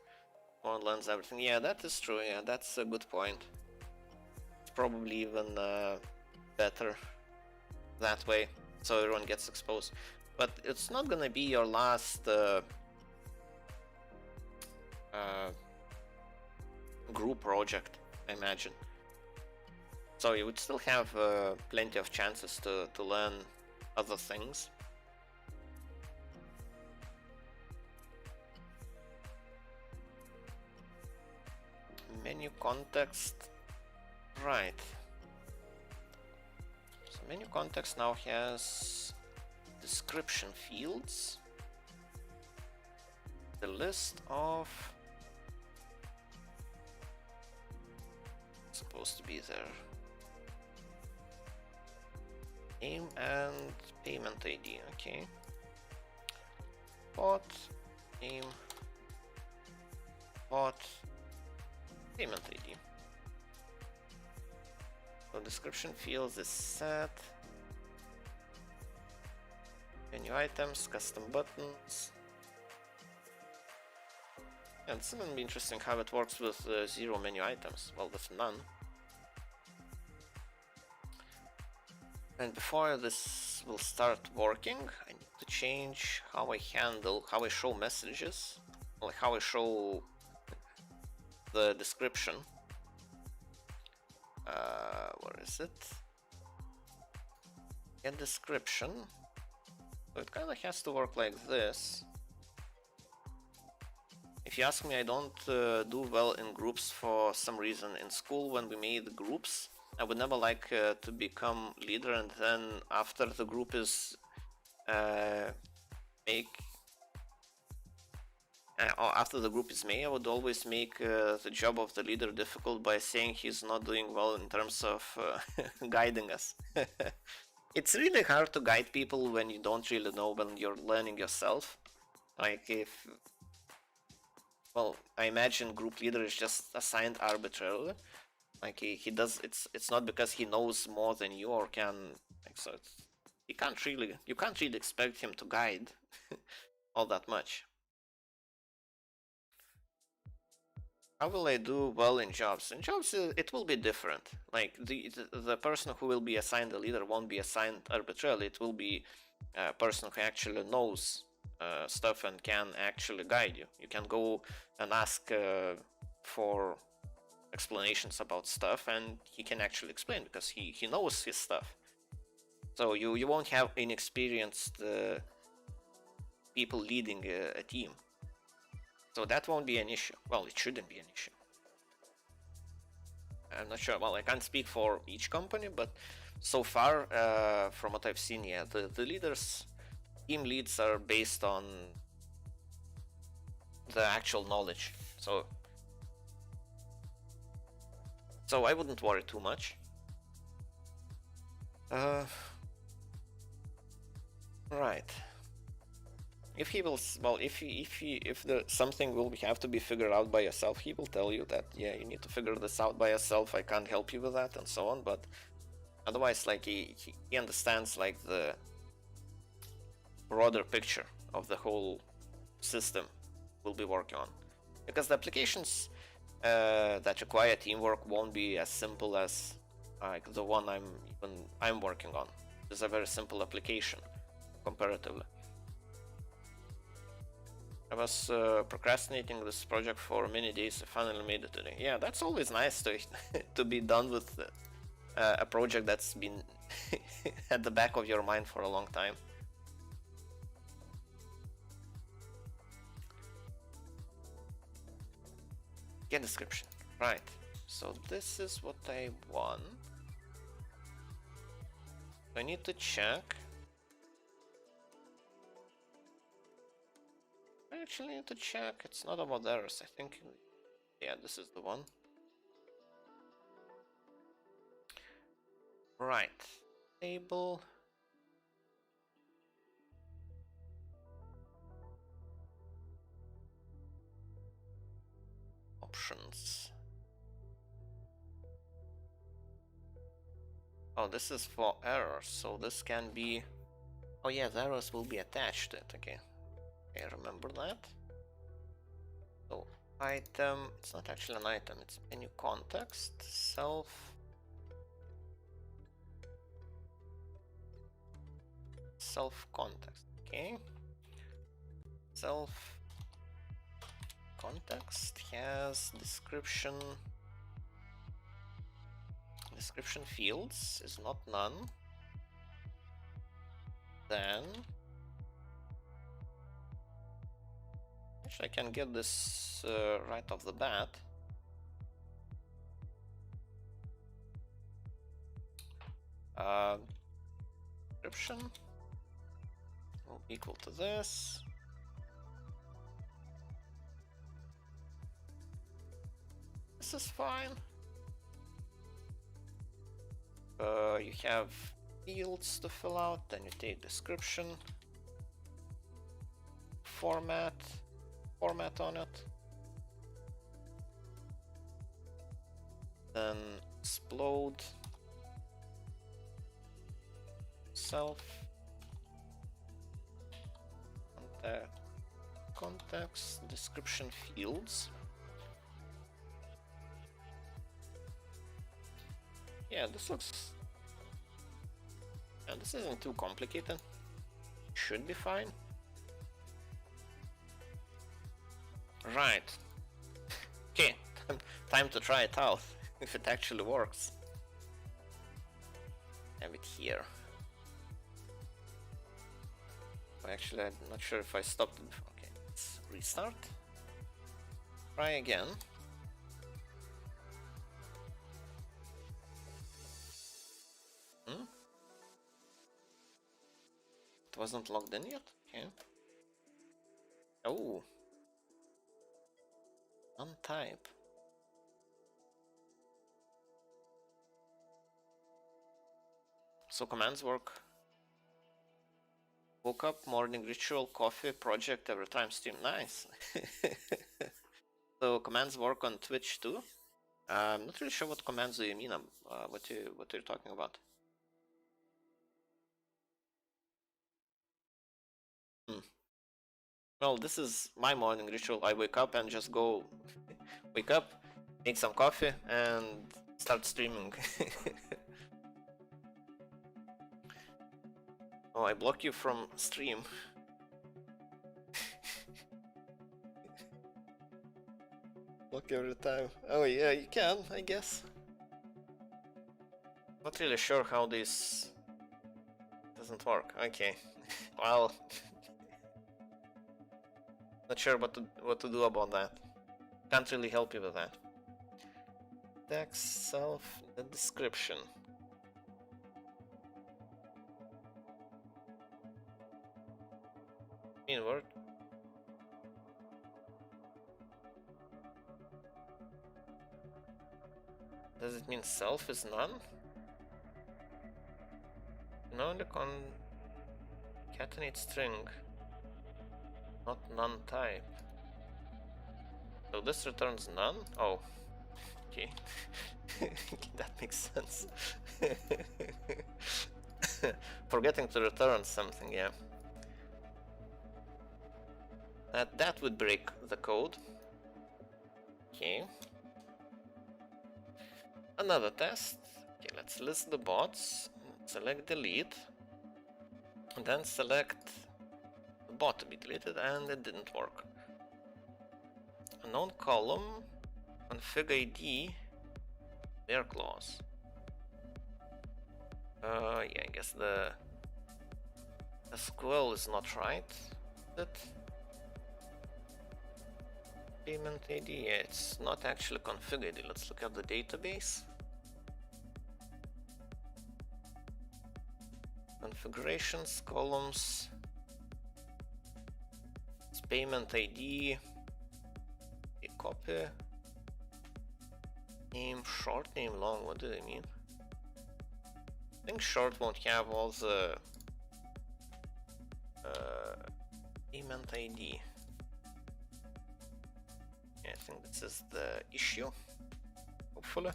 [SPEAKER 1] one learns everything. Yeah, that is true. Yeah, that's a good point. It's probably even better that way, so everyone gets exposed. But it's not gonna be your last group project, I imagine. So you would still have plenty of chances to learn other things. Menu context, right. So menu context now has description fields, the list of supposed to be there, name and payment ID. Okay, bot name, bot payment ID. So description fields is set, menu items, custom buttons. And it's gonna be interesting how it works with 0 menu items. Well, with none. And before this will start working, I need to change how I show messages, like how I show the description. Where is it? Get description. So it kind of has to work like this. If you ask me, I don't do well in groups for some reason. In school, when we made groups, I would never like to become leader, and then after the group is after the group is made, I would always make the job of the leader difficult by saying he's not doing well in terms of guiding us. It's really hard to guide people when you don't really know, when you're learning yourself. Like well, I imagine group leader is just assigned arbitrarily. Like he does, it's not because he knows more than you or can, like, so you can't really expect him to guide all that much. How will I do well in jobs? In jobs, it will be different. Like the person who will be assigned a leader won't be assigned arbitrarily. It will be a person who actually knows stuff and can actually guide you. You can go and ask for explanations about stuff, and he can actually explain because he knows his stuff. So you won't have inexperienced people leading a team. So that won't be an issue. Well, it shouldn't be an issue. I'm not sure. Well, I can't speak for each company, but so far, from what I've seen, yeah, the leaders, team leads are based on the actual knowledge. So I wouldn't worry too much. Right. If he will, well, if something will have to be figured out by yourself, he will tell you that, yeah, you need to figure this out by yourself. I can't help you with that, and so on. But otherwise, like he understands like the broader picture of the whole system we'll be working on, because the applications that require teamwork won't be as simple as like the one I'm working on. It's a very simple application comparatively. I was procrastinating this project for many days. I finally made it today. Yeah, that's always nice to to be done with a project that's been at the back of your mind for a long time. Get description. Right. So this is what I want. I need to check. I actually need to check. It's not about errors. I think, yeah, this is the one. Right. Table. Options. Oh, this is for errors, so this can be... Oh yeah, the errors will be attached to it, okay. I remember that. So, item, it's not actually an item, it's menu context, self context, okay. Self context has description fields is not none. Then actually I can get this right off the bat. Description will equal to this. This is fine. You have fields to fill out, then you take description, format on it, then explode self context description fields. Yeah, this looks And this isn't too complicated. Should be fine. Right. Okay, time to try it out, if it actually works. Have it here. Actually, I'm not sure if I stopped it before. Okay, let's restart. Try again. It wasn't logged in yet? Okay. Oh. Untype. So commands work. Woke up, morning ritual, coffee, project, every time stream. Nice. So commands work on Twitch too? I'm not really sure what commands do you mean. What you're talking about. Well, this is my morning ritual. I wake up and just go wake up, make some coffee, and start streaming. Oh, I block you from stream. Block every time. Oh yeah, you can, I guess. Not really sure how this doesn't work. Okay. Well, not sure what to do about that. Can't really help you with that. Text self the description. Inward. Does it mean self is none? No, the concatenate string, not none type. So this returns none? Oh, okay. That makes sense. Forgetting to return something, yeah. That would break the code. Okay. Another test. Okay, let's list the bots. Select delete. And then select the bot to be deleted, and it didn't work. Unknown column, config ID, their clause. Yeah, I guess the SQL is not right. Payment ID, yeah, it's not actually config ID. Let's look at the database. Configurations, columns, it's payment ID, a copy, name, short name, long, what do they mean? I think short won't have all the payment ID. Yeah, I think this is the issue, hopefully.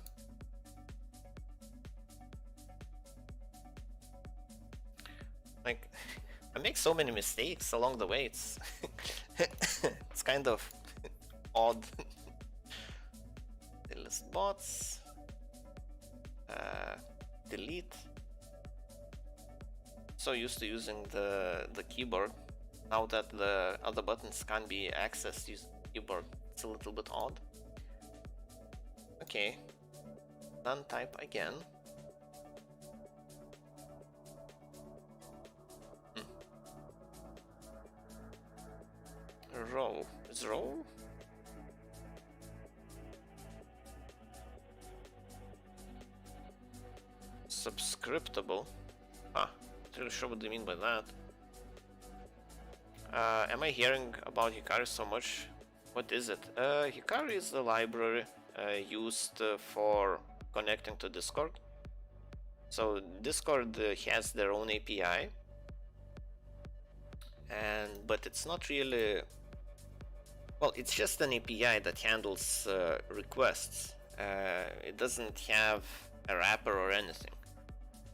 [SPEAKER 1] Like, I make so many mistakes along the way, it's it's kind of odd. List bots, delete. So used to using the keyboard. Now that the other buttons can't be accessed using the keyboard, it's a little bit odd. Okay, none type again. Row is row. Subscriptable. Not really sure what they mean by that. Am I hearing about Hikari so much? What is it? Hikari is a library used for connecting to Discord. So Discord has their own API, but it's not really. Well, it's just an API that handles requests. It doesn't have a wrapper or anything.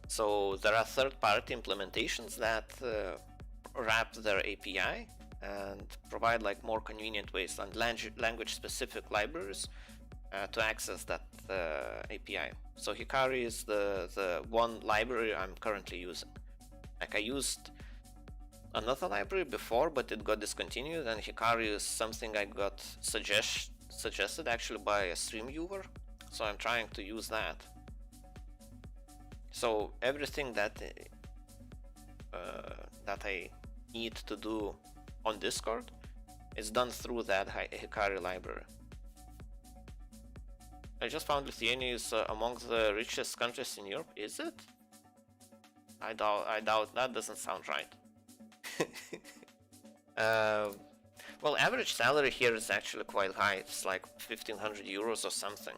[SPEAKER 1] So there are third-party implementations that wrap their API and provide like more convenient ways and language-specific libraries to access that API. So Hikari is the one library I'm currently using. Like I used another library before, but it got discontinued, and Hikari is something I got suggested actually by a stream viewer, so I'm trying to use that. So everything that I need to do on Discord is done through that Hikari library. I just found Lithuania is among the richest countries in Europe. Is it? I doubt that. Doesn't sound right. Well, average salary here is actually quite high. It's like 1,500 euros or something.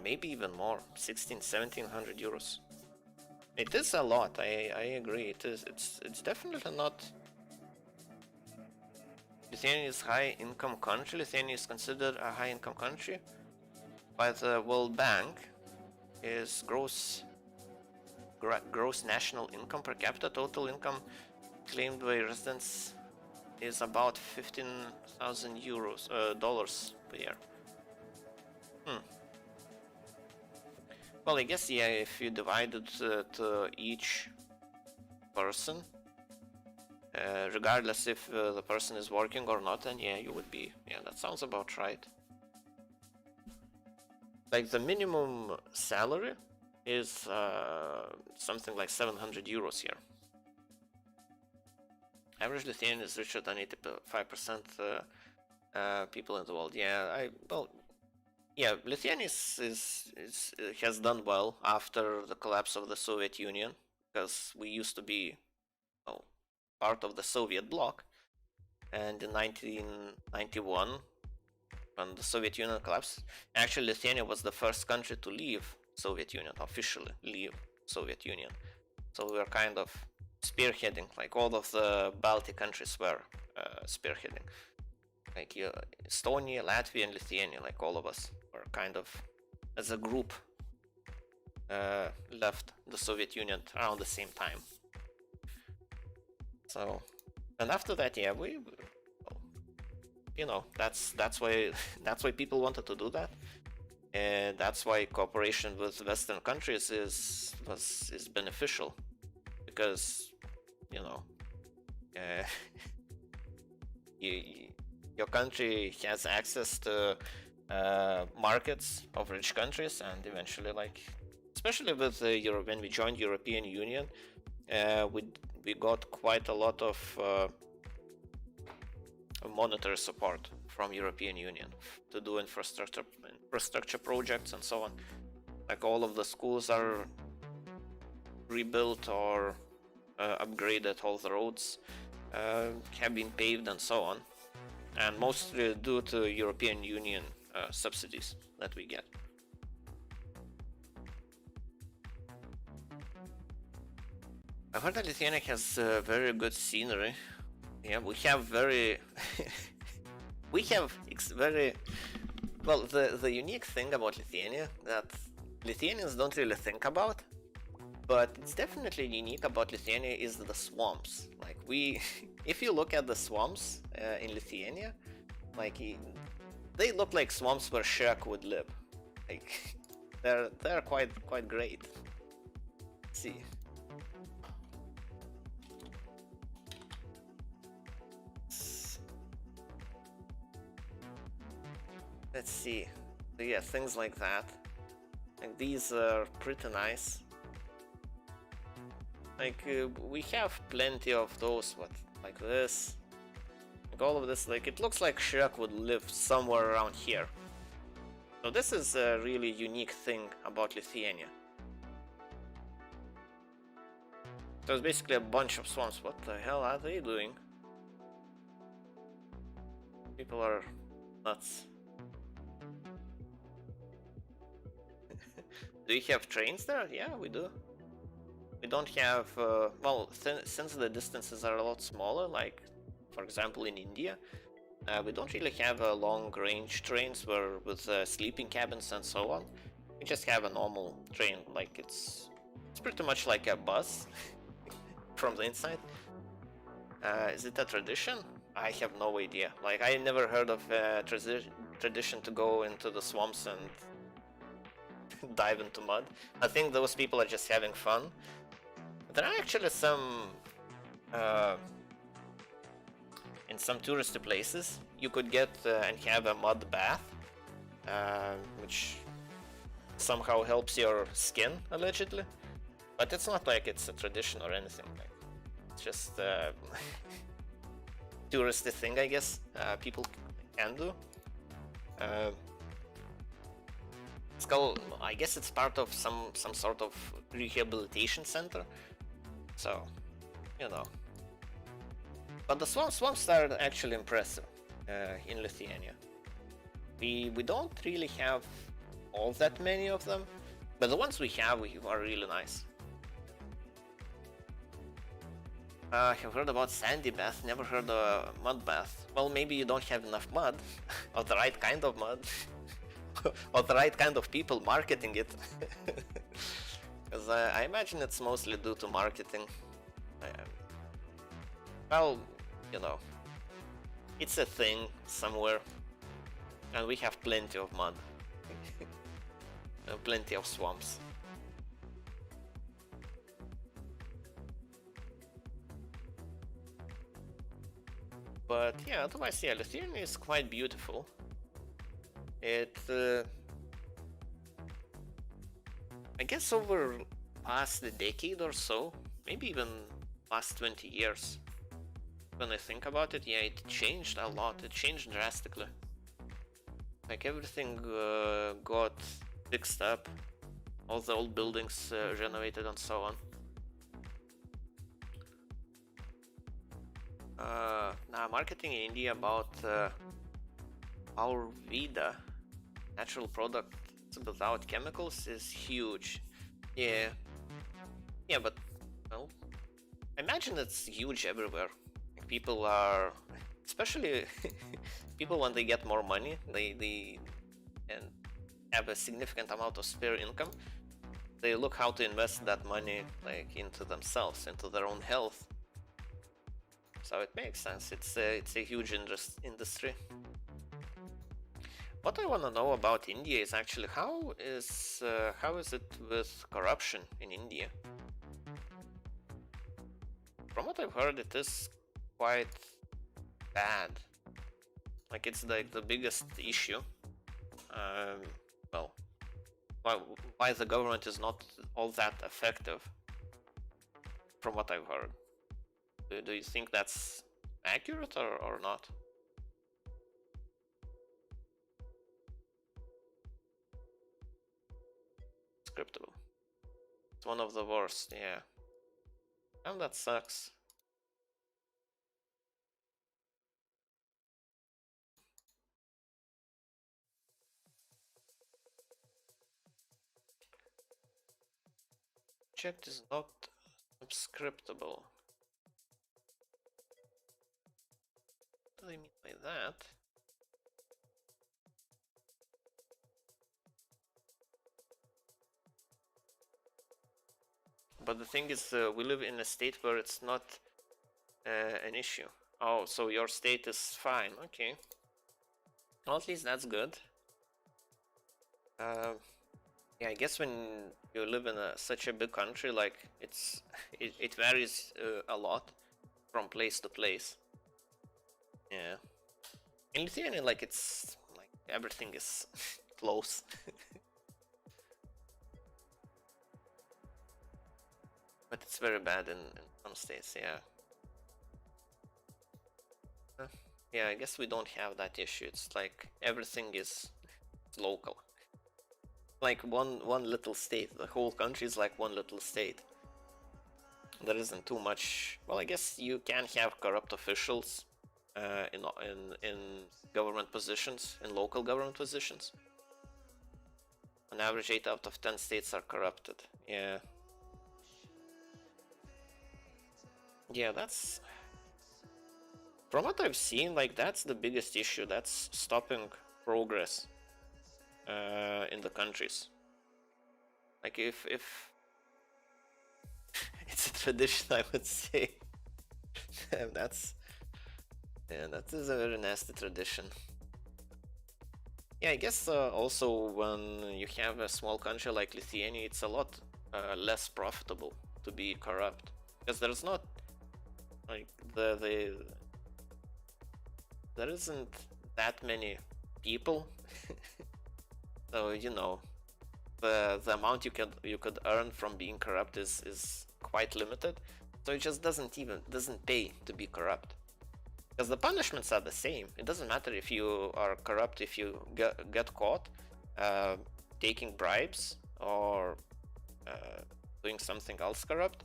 [SPEAKER 1] Maybe even more, 1,700 euros. It is a lot. I agree. It is. It's definitely not. Lithuania is high-income country. Lithuania is considered a high-income country by the World Bank. Is gross national income per capita. Total income claimed by residents is about 15,000 euros, dollars per year. Well, I guess, yeah, if you divide it to each person, regardless if the person is working or not, then yeah, you would be, yeah, that sounds about right. Like the minimum salary is something like 700 euros here. Average Lithuanian is richer than 85% people in the world. Yeah, yeah, Lithuania has done well after the collapse of the Soviet Union, because we used to be, well, part of the Soviet bloc, and in 1991, when the Soviet Union collapsed, actually Lithuania was the first country to leave Soviet Union, officially leave Soviet Union. So we were kind of spearheading, like all of the Baltic countries were spearheading. Like Estonia, Latvia, and Lithuania, like all of us were kind of, as a group, left the Soviet Union around the same time. So, and after that, yeah, we, you know, that's why people wanted to do that, and that's why cooperation with Western countries is beneficial, because, you know, your country has access to markets of rich countries, and eventually, like, especially with when we joined European Union, we got quite a lot of monetary support from European Union to do infrastructure projects and so on. Like all of the schools are rebuilt or upgraded, all the roads have been paved and so on, and mostly due to European Union subsidies that we get. I heard that Lithuania has very good scenery. Yeah, we have very very well, the unique thing about Lithuania that Lithuanians don't really think about, but it's definitely unique about Lithuania, is the swamps. Like if you look at the swamps in Lithuania, like they look like swamps where Shrek would live. Like they're quite great. Let's see. Let's see. So yeah, things like that. Like these are pretty nice. Like we have plenty of those, like this, like all of this. Like it looks like Shrek would live somewhere around here. So this is a really unique thing about Lithuania. So it's basically a bunch of swamps. What the hell are they doing? People are nuts. Do you have trains there? Yeah, we do. We don't have, well, since the distances are a lot smaller, like, for example, in India, we don't really have long-range trains with sleeping cabins and so on. We just have a normal train, like it's pretty much like a bus from the inside. Is it a tradition? I have no idea. Like, I never heard of a tradition to go into the swamps and dive into mud. I think those people are just having fun. There are actually some in some touristy places you could get and have a mud bath, which somehow helps your skin allegedly, but it's not like it's a tradition or anything. Like, it's just a touristy thing, I guess. People can do. It's called, I guess it's part of some sort of rehabilitation center. So, you know. But the swamps are actually impressive in Lithuania. We don't really have all that many of them, but the ones we have are really nice. I've heard about sandy bath, never heard of mud bath. Well, maybe you don't have enough mud, or the right kind of mud, or the right kind of people marketing it. Because I imagine it's mostly due to marketing. Well, you know, it's a thing somewhere, and we have plenty of mud. And plenty of swamps. But yeah, otherwise, yeah, Lithuania is quite beautiful. It, I guess over past a decade or so, maybe even past 20 years, when I think about it, yeah, it changed a lot. It changed drastically. Like everything got fixed up, all the old buildings renovated and so on. Now, marketing in India about our Vida, natural products without chemicals, is huge. Yeah, but well, I imagine it's huge everywhere. Like, people are, especially people when they get more money, they and have a significant amount of spare income, they look how to invest that money like into themselves, into their own health. So it makes sense. It's a huge industry. What I want to know about India is actually how is it with corruption in India? From what I've heard, it is quite bad. Like, it's like the biggest issue. Well, why the government is not all that effective, from what I've heard. Do you think that's accurate or not? Scriptable. It's one of the worst, yeah. And that sucks. Object is not scriptable. What do I mean by that? But the thing is, we live in a state where it's not an issue. Oh, so your state is fine. Okay. Well, at least that's good. Yeah, I guess when you live in such a big country, like it varies a lot from place to place. Yeah. In Lithuania, like it's like everything is close. But it's very bad in some states, yeah. Yeah, I guess we don't have that issue. It's like everything is local. Like one little state. The whole country is like one little state. There isn't too much. Well, I guess you can have corrupt officials in government positions, in local government positions. On average, 8 out of 10 states are corrupted. Yeah. Yeah, that's... From what I've seen, like, that's the biggest issue. That's stopping progress in the countries. Like, if it's a tradition, I would say. That is a very nasty tradition. Yeah, I guess also when you have a small country like Lithuania, it's a lot less profitable to be corrupt because there's not like there isn't that many people, so you know the amount you could earn from being corrupt is quite limited. So it just doesn't pay to be corrupt. Because the punishments are the same. It doesn't matter if you are corrupt, if you get caught uh, taking bribes or uh, doing something else corrupt.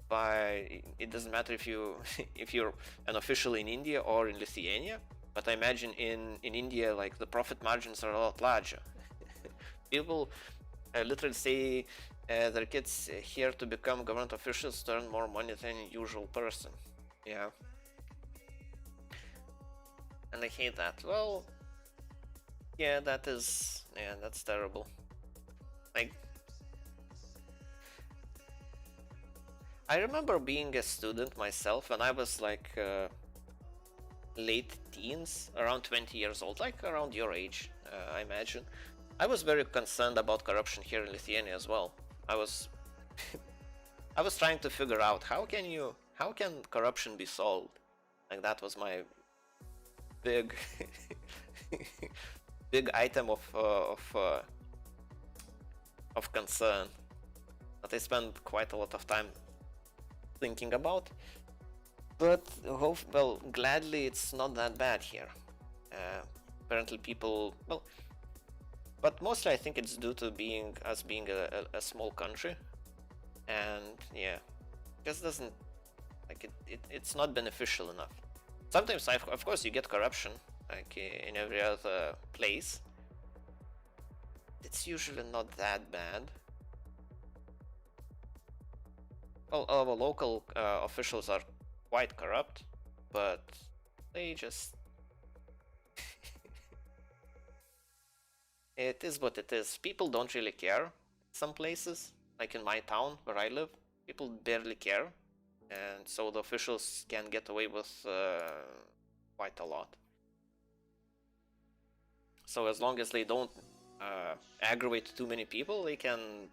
[SPEAKER 1] It doesn't matter if you if you're an official in India or in Lithuania. But I imagine in India, like the profit margins are a lot larger. People literally say their kids here to become government officials to earn more money than a usual person. Yeah. And I hate that. Well, yeah, that's terrible. Like, I remember being a student myself when I was like late teens, around 20 years old, like around your age, I imagine. I was very concerned about corruption here in Lithuania as well. I was I was trying to figure out how can corruption be solved? Like that was my big big item of concern that I spent quite a lot of time thinking about. But well, gladly it's not that bad here. Apparently people, well, but mostly I think it's due to being a small country, and yeah, just doesn't like it's not beneficial enough. Sometimes of course you get corruption like in every other place. It's usually not that bad. Well, our local officials are quite corrupt, but they just it is what it is. People don't really care. Some places, like in my town where I live, people barely care, and so the officials can get away with quite a lot. So as long as they don't aggravate too many people, they can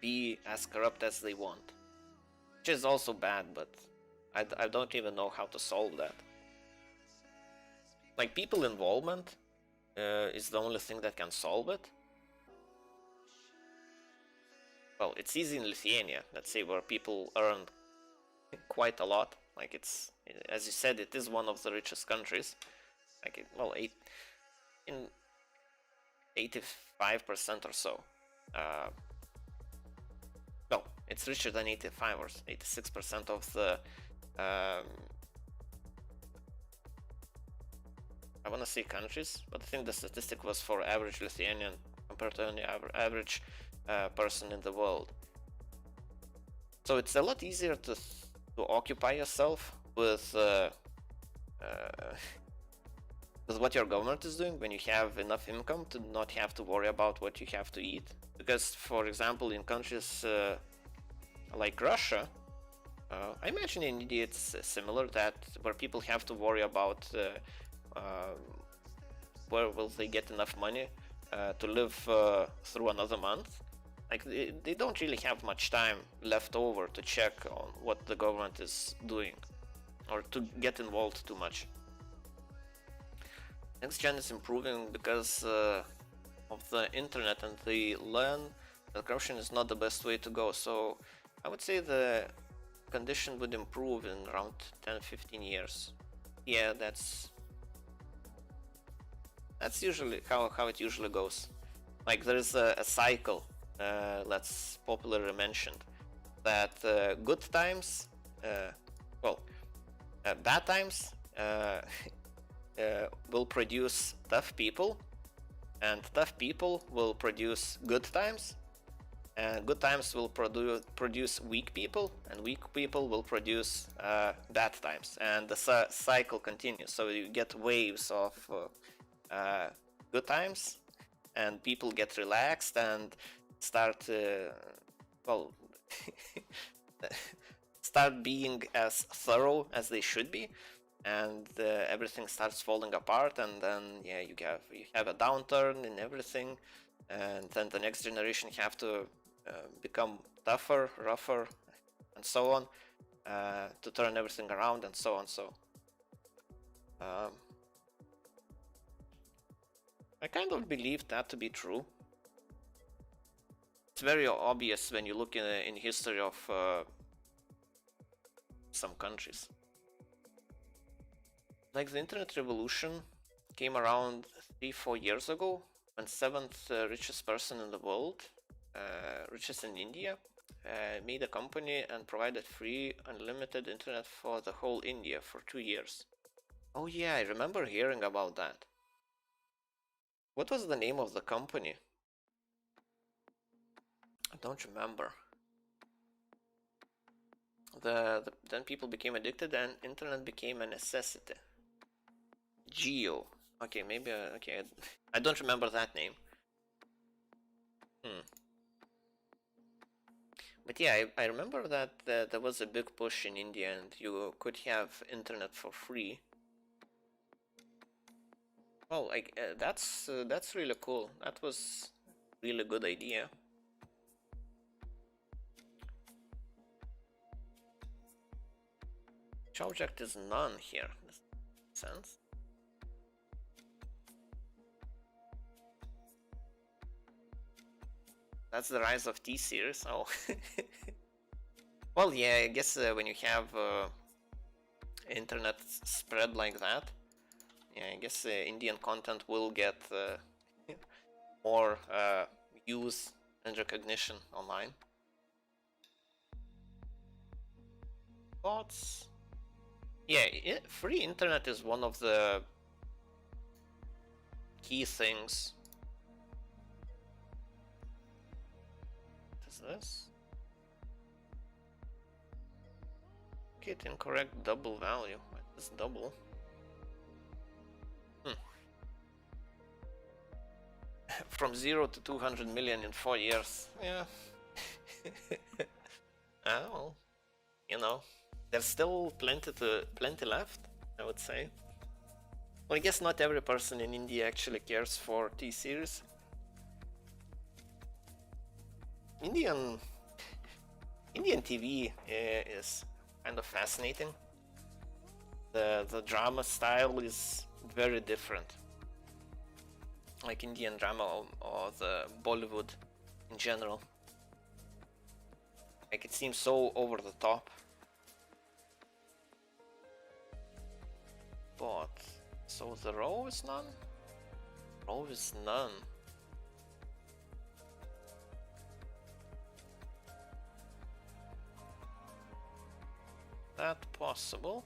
[SPEAKER 1] be as corrupt as they want, which is also bad, but I don't even know how to solve that. Like, people involvement is the only thing that can solve it. Well, it's easy in Lithuania, let's say, where people earn quite a lot. Like, it's, as you said, it is one of the richest countries. Like, well, in 85% or so. Well, it's richer than 85 or 86% of the I want to say countries, but I think the statistic was for average Lithuanian compared to any average person in the world. So it's a lot easier to occupy yourself with what your government is doing when you have enough income to not have to worry about what you have to eat. Because, for example, in countries like Russia, I imagine in India it's similar, that where people have to worry about where will they get enough money to live through another month. Like, they don't really have much time left over to check on what the government is doing or to get involved too much. Next gen is improving because of the internet, and they learn that corruption is not the best way to go. So I would say the condition would improve in around 10-15 years. Yeah, that's usually how it usually goes. Like, there is a cycle that's popularly mentioned, that good times, bad times will produce tough people, and tough people will produce good times, and good times will produce weak people, and weak people will produce bad times, and the cycle continues. So you get waves of good times, and people get relaxed and start start being as thorough as they should be, and everything starts falling apart, and then yeah, you have a downturn in everything, and then the next generation have to become tougher, rougher, and so on, to turn everything around, and so on. So I kind of believe that to be true. It's very obvious when you look in history of some countries. Like the internet revolution came around 3-4 years ago, when seventh richest person in the world, richest in India, made a company and provided free unlimited internet for the whole India for 2 years. Oh yeah, I remember hearing about that. What was the name of the company? I don't remember. Then people became addicted and internet became a necessity. Geo. Okay, maybe okay. I don't remember that name. But yeah, I remember that there was a big push in India, and you could have internet for free. Well, like that's really cool. That was really good idea. Which object is none here? Does that make sense? That's the rise of T-series. Oh. Well, yeah, I guess when you have internet spread like that, yeah, I guess Indian content will get more use and recognition online. Bots. Yeah, free internet is one of the key things. What is this? Get incorrect double value. What is double? From 0 to 200 million in 4 years. Yeah. Well, you know, there's still plenty left, I would say. Well, I guess not every person in India actually cares for T-series. Indian TV is kind of fascinating. The drama style is very different. Like Indian drama or the Bollywood in general. Like it seems so over the top. But so the row is none? Row is none. That possible?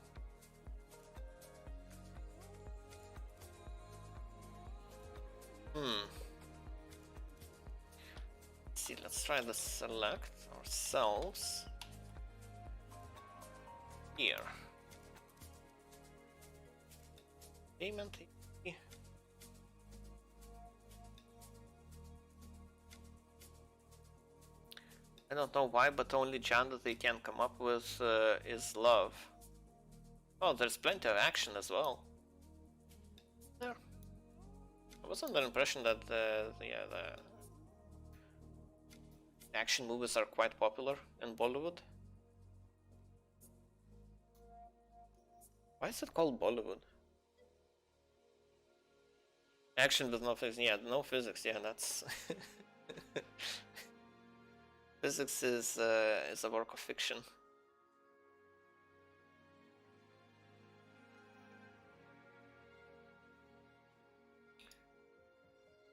[SPEAKER 1] Let's see, let's try to select ourselves here. Payment. I don't know why, but only genre they can come up with is love. Oh, there's plenty of action as well. There. I was under the impression that the action movies are quite popular in Bollywood. Why is it called Bollywood? Action with no physics. Yeah, no physics. Yeah, that's physics is a work of fiction.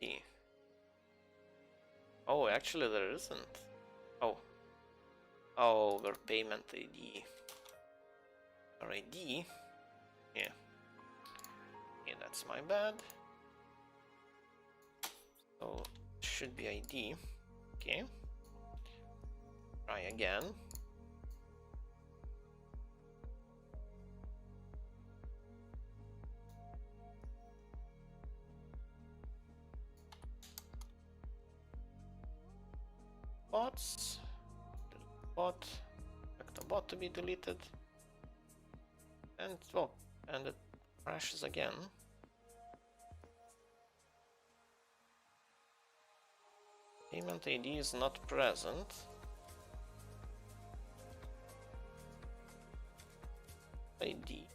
[SPEAKER 1] Yeah. Oh, actually there isn't. Oh. Oh, our payment ID. Our ID? Yeah. Yeah, that's my bad. So, should be ID. Okay. Try again. Bots. Bot. Expect the bot to be deleted. And well, and it crashes again. Payment ID is not present. ID.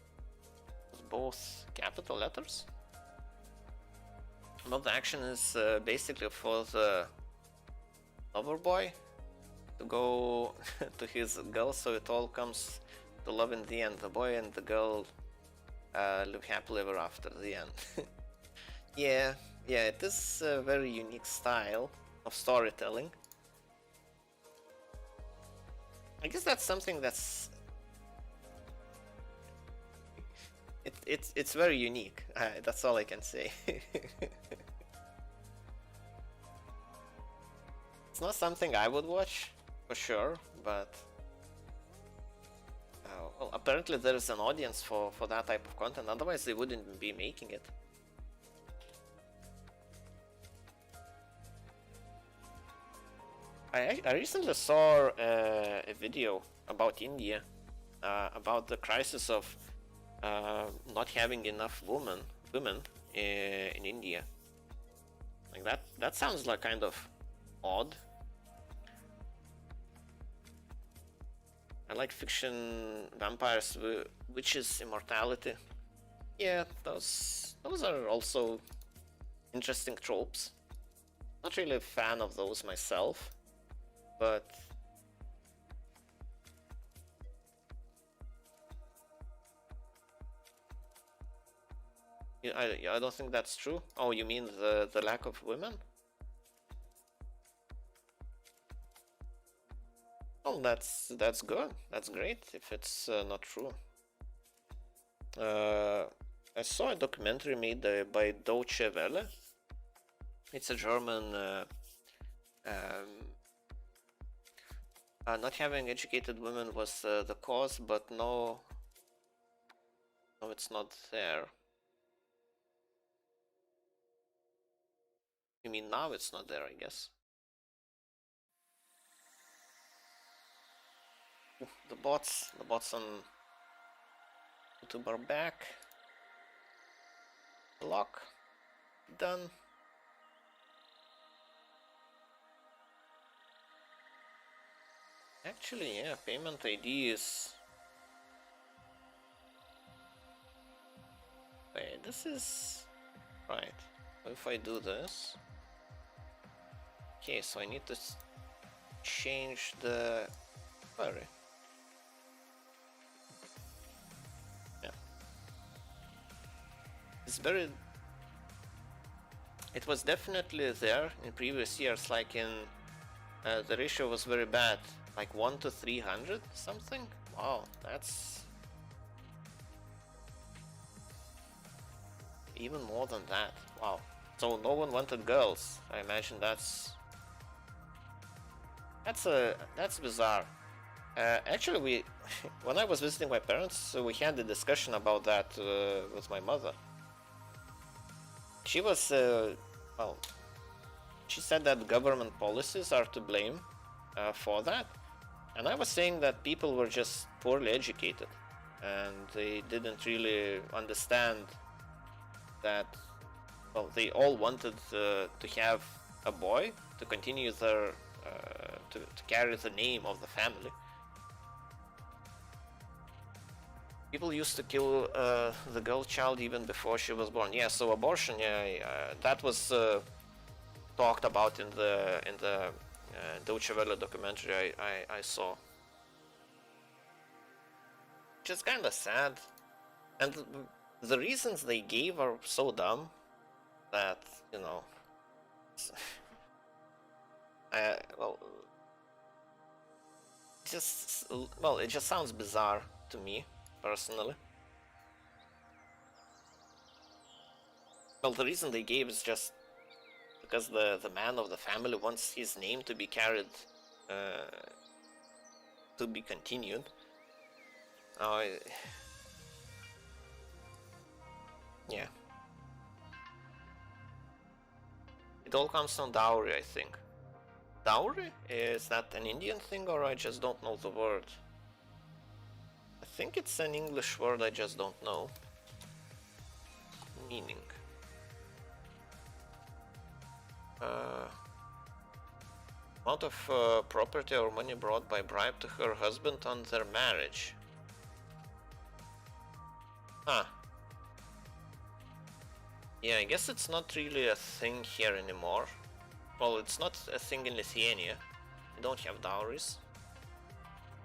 [SPEAKER 1] Both capital letters. But the action is basically for the lover boy to go to his girl, so it all comes to love in the end. The boy and the girl live happily ever after at the end. Yeah, it is a very unique style of storytelling. I guess that's something that's it's very unique. That's all I can say. It's not something I would watch for sure, but well, apparently there is an audience for that type of content. Otherwise, they wouldn't be making it. I recently saw a video about India, about the crisis of not having enough women in India. Like that sounds like kind of odd. I like fiction, vampires, witches, immortality. Yeah, those are also interesting tropes. Not really a fan of those myself, but I don't think that's true. Oh, you mean the lack of women? Oh, that's good. That's great if it's not true. I saw a documentary made by Deutsche Welle. It's a German. Not having educated women was the cause, but no, it's not there. You mean now it's not there, I guess. The bots on YouTube are back. Lock. Done. Actually, yeah, payment ID is... Wait, this is... Right. If I do this... Okay, so I need to change the query. Yeah. It's very... It was definitely there in previous years, like in... the ratio was very bad. Like 1 to 300 something? Wow, that's... Even more than that. Wow. So no one wanted girls. I imagine that's bizarre. Actually, we when I was visiting my parents, we had a discussion about that with my mother. She was well, she said that government policies are to blame for that, and I was saying that people were just poorly educated and they didn't really understand that, well, they all wanted to have a boy to continue their to carry the name of the family. People used to kill the girl child even before she was born. Yeah, so abortion, yeah, that was talked about in the Deutsche Welle documentary I saw. Which is kind of sad, and the reasons they gave are so dumb that, you know, well, it just sounds bizarre to me personally. Well, the reason they gave is just because the man of the family wants his name to be carried, to be continued. Yeah. It all comes from dowry, I think. Dowry? Is that an Indian thing, or I just don't know the word? I think it's an English word, I just don't know. Meaning. Amount of property or money brought by bribe to her husband on their marriage. Huh. Yeah, I guess it's not really a thing here anymore. Well, it's not a thing in Lithuania. They don't have dowries.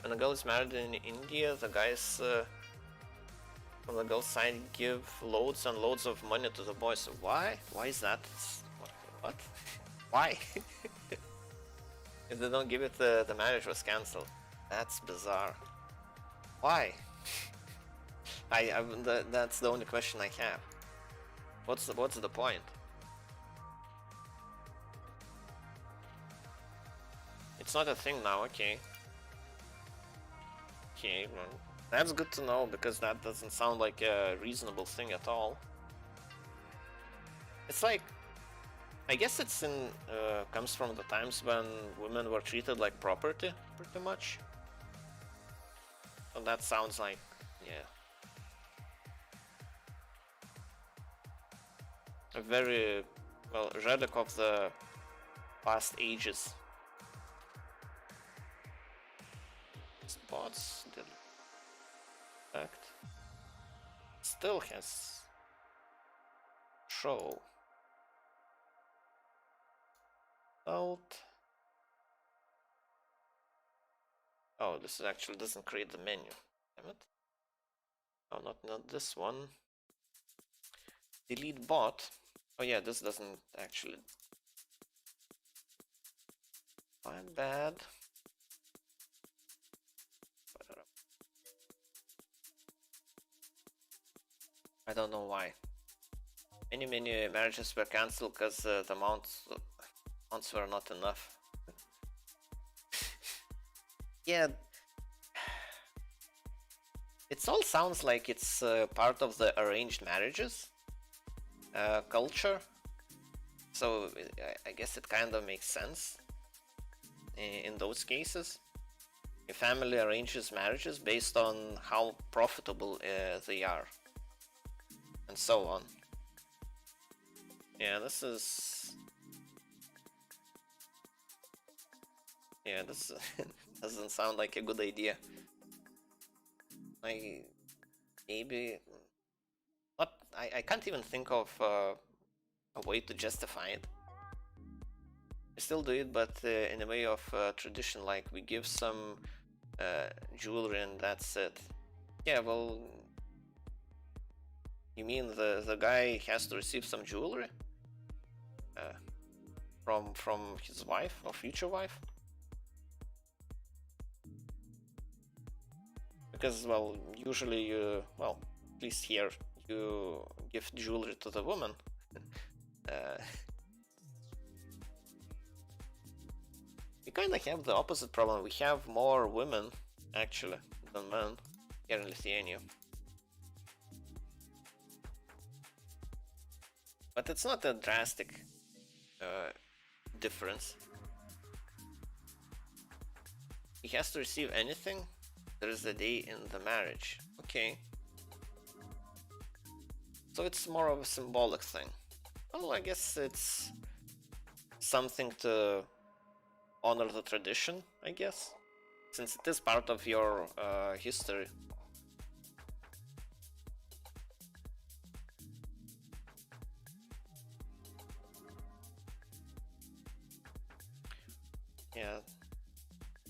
[SPEAKER 1] When a girl is married in India, the guys on the girl's side give loads and loads of money to the boys. Why? Why is that? What? Why? If they don't give it, the marriage was cancelled. That's bizarre. Why? That's the only question I have. What's the point? It's not a thing now. Okay. Okay, well, that's good to know, because that doesn't sound like a reasonable thing at all. It's like, I guess it's comes from the times when women were treated like property, pretty much. So that sounds like, yeah, a very, well, relic of the past ages. Spots delete. Still has show. Out. Oh, this actually doesn't create the menu. Damn it. Oh, not this one. Delete bot. Oh yeah, this doesn't actually. My bad. I don't know why. Many marriages were cancelled because the amounts were not enough. Yeah, it all sounds like it's part of the arranged marriages culture. So I guess it kind of makes sense in those cases. A family arranges marriages based on how profitable they are, and so on. Yeah, this doesn't sound like a good idea. Maybe not. I can't even think of a way to justify it. We still do it, but in a way of tradition, like we give some jewelry and that's it. Yeah, well, you mean the guy has to receive some jewelry from his wife or future wife? Because, well, usually well, at least here, you give jewelry to the woman. We kind of have the opposite problem. We have more women, actually, than men here in Lithuania. But it's not a drastic difference. He has to receive anything. There is a day in the marriage. Okay. So it's more of a symbolic thing. Well, I guess it's something to honor the tradition, I guess, since it is part of your history. Yeah,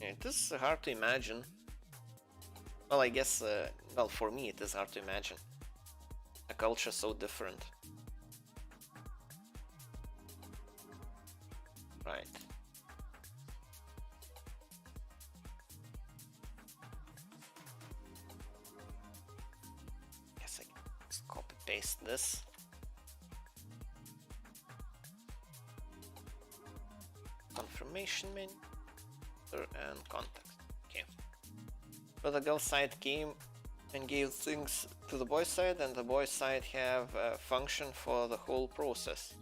[SPEAKER 1] it is hard to imagine. Well, I guess, well, for me it is hard to imagine a culture so different. Right. Guess I can just copy paste this. Confirmation menu and context. Okay. But the girl side came and gave things to the boy side, and the boy side have a function for the whole process.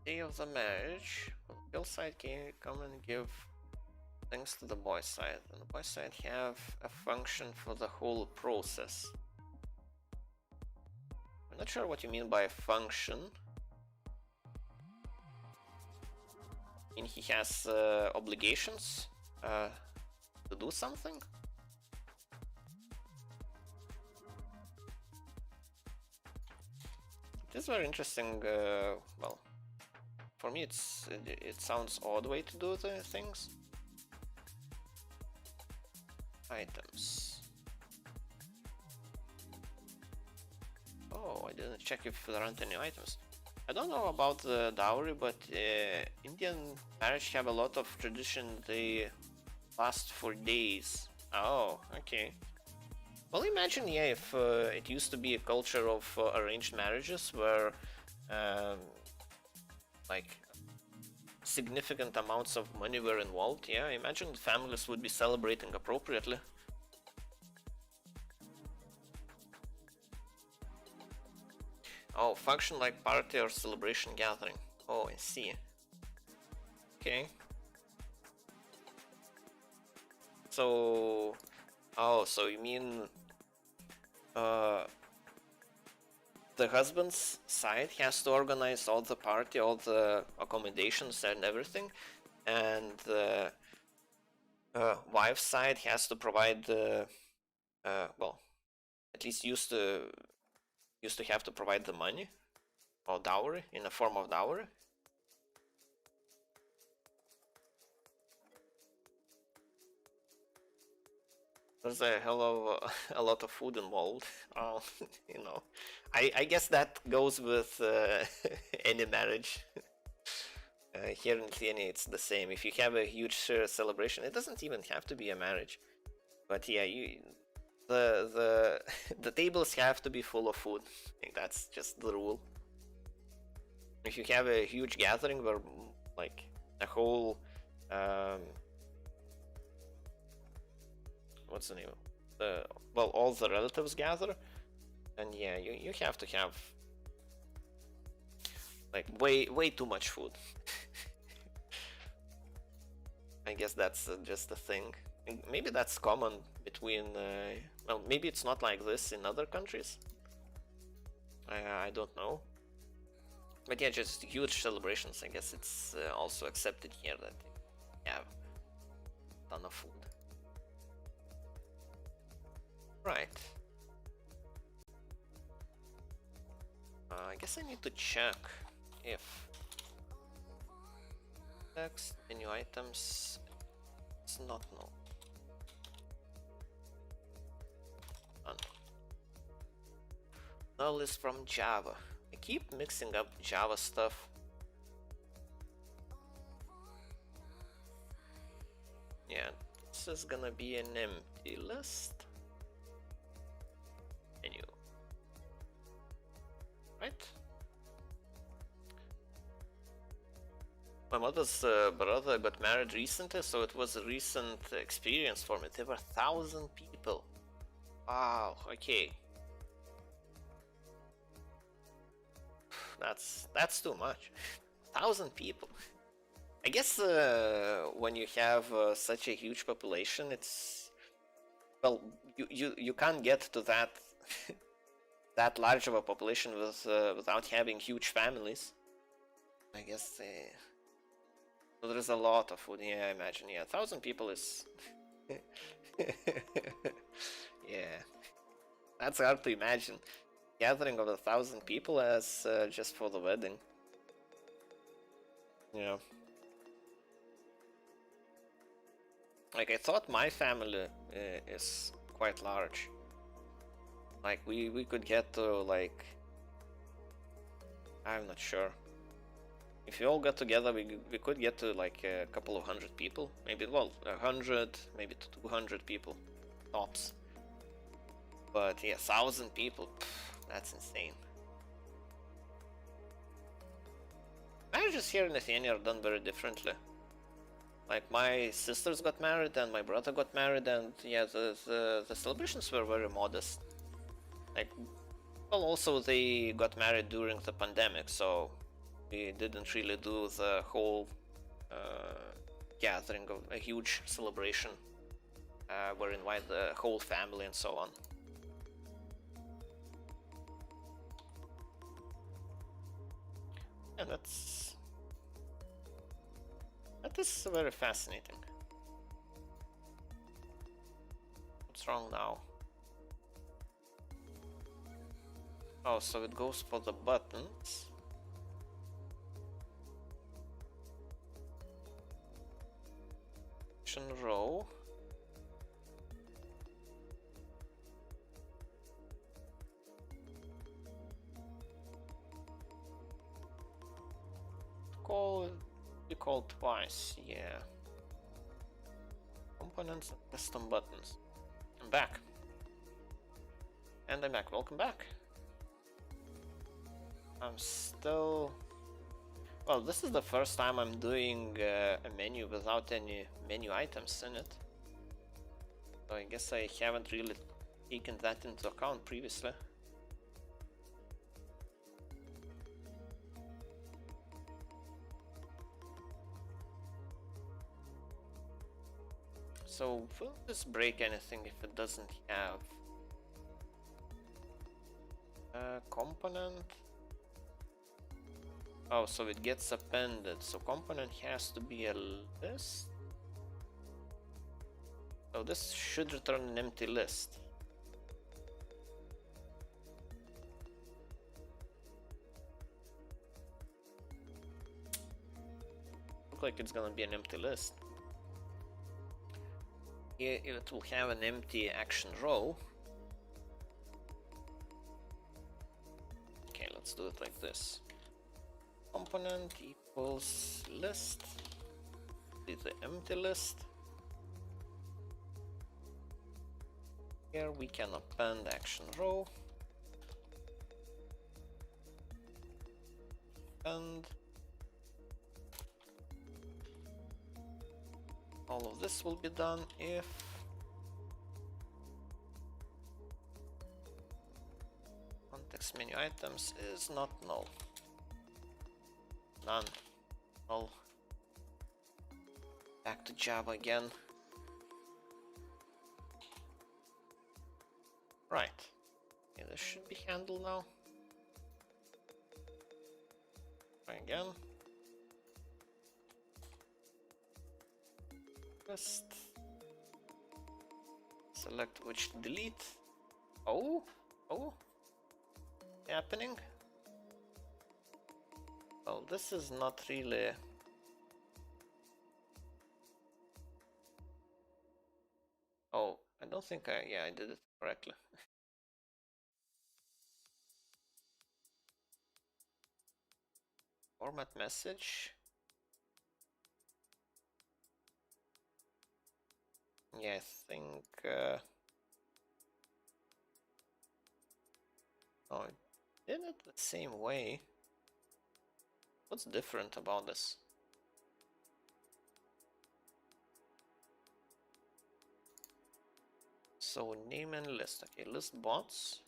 [SPEAKER 1] Day of the marriage will girl side can come and give things to the boy side, and the boy side have a function for the whole process. I'm not sure what you mean by a function. I mean, he has obligations to do something? It is very interesting. Well, for me, it sounds odd way to do the things. Items. Oh, I didn't check if there aren't any items. I don't know about the dowry, but Indian marriage have a lot of tradition. They last for days. Oh, okay. Well, imagine, yeah, if it used to be a culture of arranged marriages where, like, significant amounts of money were involved. Yeah, imagine families would be celebrating appropriately. Oh, function like party or celebration gathering. Oh, I see. Okay. So, oh, so you mean the husband's side has to organize all the party, all the accommodations and everything, and the wife's side has to provide well, at least used to have to provide the money or dowry in a form of dowry. There's a hell of a lot of food involved. You know, I guess that goes with any marriage. Here in Lithuania, it's the same. If you have a huge celebration, it doesn't even have to be a marriage. But yeah, the tables have to be full of food. I think that's just the rule. If you have a huge gathering where like a whole what's the name? Well, all the relatives gather, and yeah, you have to have like way too much food. I guess that's just a thing. Maybe that's common between. Well, maybe it's not like this in other countries. I don't know. But yeah, just huge celebrations. I guess it's also accepted here that you have a ton of food. Right. I guess I need to check if text menu items. It's not no. Null is from Java. I keep mixing up Java stuff. Yeah, this is gonna be an empty list. Menu. Right? My mother's brother got married recently, so it was a recent experience for me. There were 1,000 people. Wow, okay. That's too much. 1,000 people. I guess when you have such a huge population, it's well, you can't get to that that large of a population with without having huge families. I guess so there's a lot of food. Yeah, I imagine. Yeah, 1,000 people is yeah, that's hard to imagine. Gathering of 1,000 people as just for the wedding. Yeah. Like, I thought my family is quite large. Like, we could get to, like, I'm not sure. If we all got together, we could get to, like, a couple of hundred people. Maybe, well, 100, maybe 200 people, tops. But, yeah, 1,000 people, pff, that's insane. Marriages here in Lithuania are done very differently. Like, my sisters got married and my brother got married, and yeah, the celebrations were very modest. Like, well, also they got married during the pandemic, so we didn't really do the whole gathering, of a huge celebration where invite the whole family and so on. And that is very fascinating. What's wrong now? Oh, so it goes for the buttons. Action row. Be called twice, yeah. Components and custom buttons. I'm back. And I'm back. Welcome back. I'm still... Well, this is the first time I'm doing a menu without any menu items in it. So I guess I haven't really taken that into account previously. So will this break anything if it doesn't have a component? Oh, so it gets appended. So component has to be a list. So this should return an empty list. Looks like it's gonna be an empty list. It will have an empty action row. Okay, let's do it like this. Component equals list. Is the empty list. Here we can append action row. And all of this will be done if context menu items is not null. None. Null. Back to Java again. Right. Okay, this should be handled now. Try again. List. Select which to delete. Oh, happening. Well, this is not really. Oh, I don't think I did it correctly. Format message. Yeah, I think. Oh, I did it the same way. What's different about this? So name and list. Okay, list bots.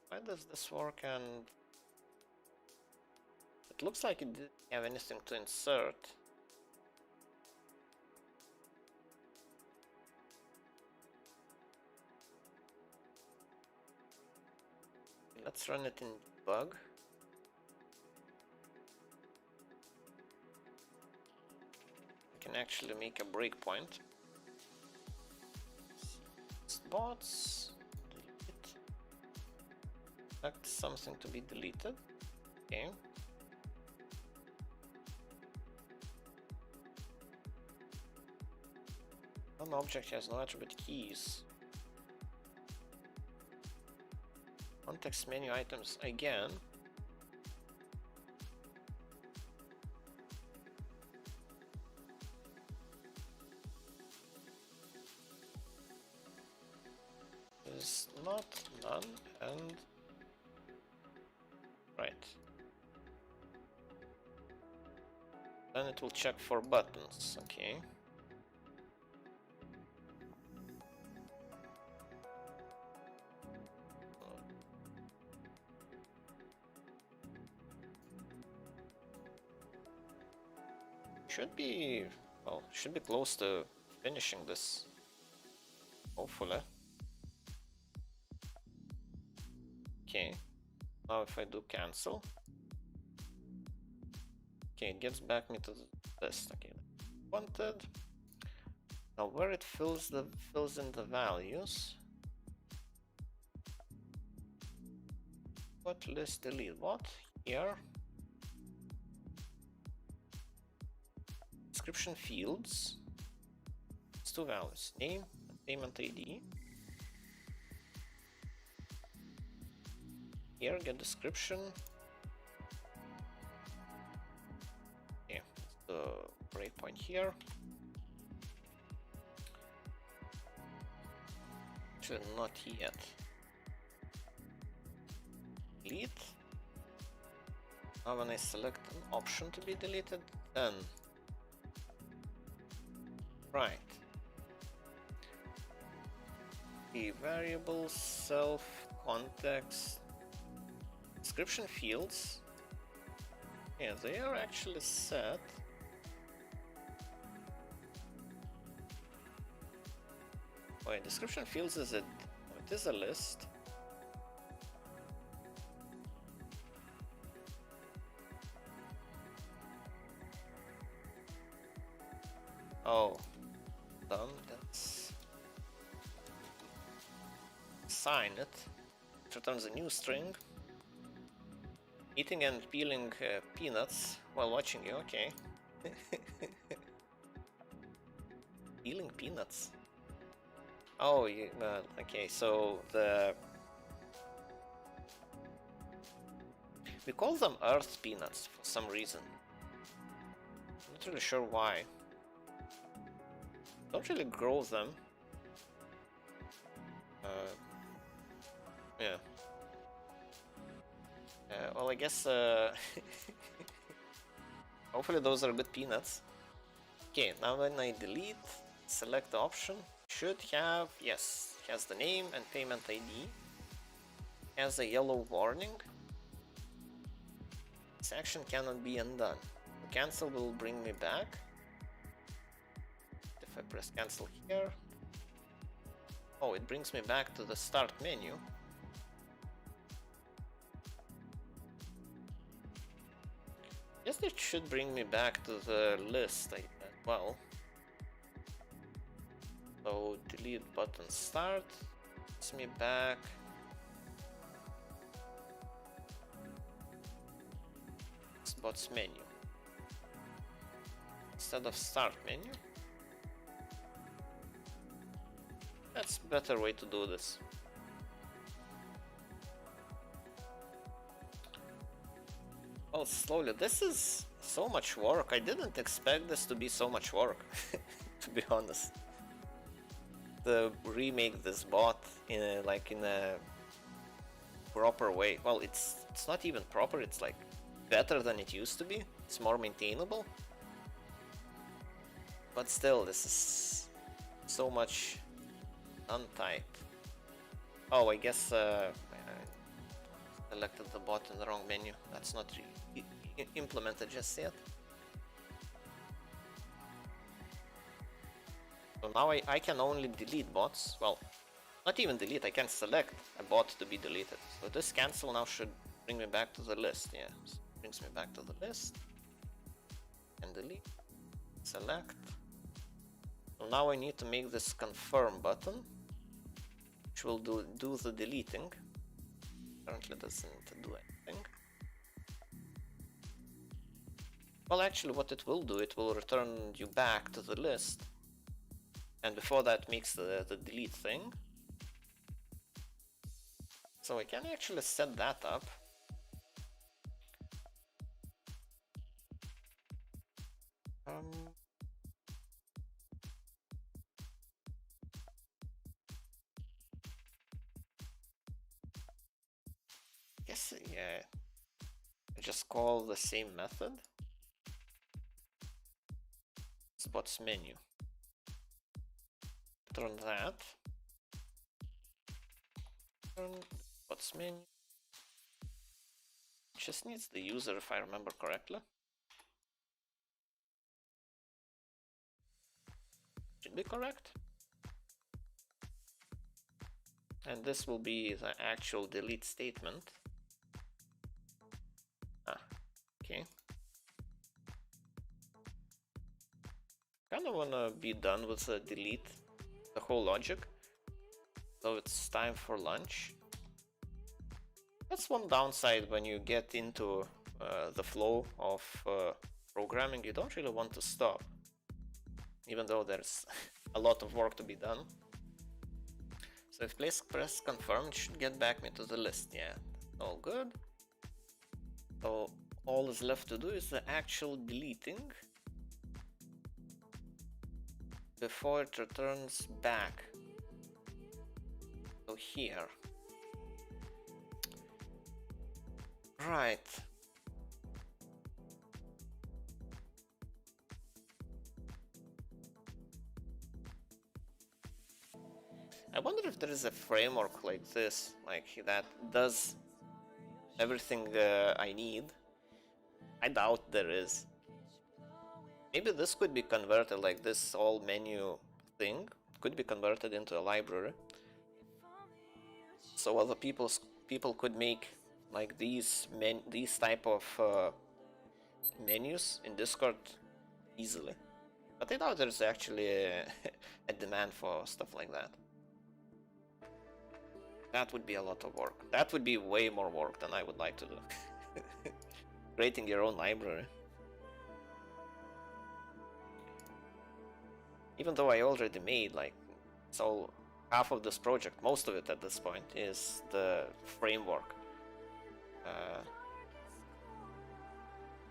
[SPEAKER 1] Why does this work? And it looks like it didn't have anything to insert. Let's run it in debug. We can actually make a breakpoint. Bots. Delete. Select something to be deleted. Okay. An object has no attribute keys. Context menu items again. Is not none and right. Then it will check for buttons. Okay. should be, well, should be close to finishing this, hopefully. Okay, now if I do cancel, okay, it gets back me to this. Okay, wanted. Now where it fills in the values. What list delete? What? Here. Description fields. It's two values: name and payment ID. Here, get description. Yeah, the breakpoint here. Actually, not yet. Delete. Now when I select an option to be deleted, then right. The variable self context description fields. Yeah, they are actually set. Wait, description fields is it is a list. Oh, done. Let's assign it. It returns a new string. Eating and peeling peanuts while watching you. Okay. Peeling peanuts. Oh, okay. So we call them earth peanuts for some reason. Not really sure why. Don't really grow them. Yeah. Well, I guess hopefully those are good peanuts. Okay, now when I delete, select the option, should have, yes, has the name and payment ID, has a yellow warning. This action cannot be undone. Cancel will bring me back. If I press cancel here, oh, it brings me back to the start menu. Guess it should bring me back to the list as well. So delete button start, brings me back. Bots menu instead of start menu. That's a better way to do this. Well, slowly. This is so much work. I didn't expect this to be so much work, to be honest. To remake this bot in a proper way. Well, it's not even proper. It's like better than it used to be. It's more maintainable. But still, this is so much untype. Oh, I guess I selected the bot in the wrong menu. That's not implemented just yet. So now I can only delete bots. Well, not even delete, I can select a bot to be deleted. So this cancel now should bring me back to the list. Yeah, so it brings me back to the list. And delete, select. So now I need to make this confirm button, which will do the deleting. Currently doesn't do anything. Well, actually what it will do, it will return you back to the list. And before that makes the delete thing. So I can actually set that up. Guess, yeah, I just call the same method. Bots menu. Turn that. Turn bots menu. Just needs the user if I remember correctly. should be correct. And this will be the actual delete statement. Okay. Kind of wanna be done with the delete, the whole logic. So it's time for lunch. That's one downside when you get into the flow of programming. You don't really want to stop, even though there's a lot of work to be done. So if press confirm, it should get back me to the list. Yeah, all good. So all is left to do is the actual deleting before it returns back. So here. Right. I wonder if there is a framework like this, like that does everything I need. I doubt there is. Maybe this could be converted, like this all menu thing could be converted into a library. So other people could make like these type of menus in Discord easily. But I doubt there's actually a demand for stuff like that. That would be a lot of work. That would be way more work than I would like to do. Creating your own library. Even though I already made like, so half of this project, most of it at this point, is the framework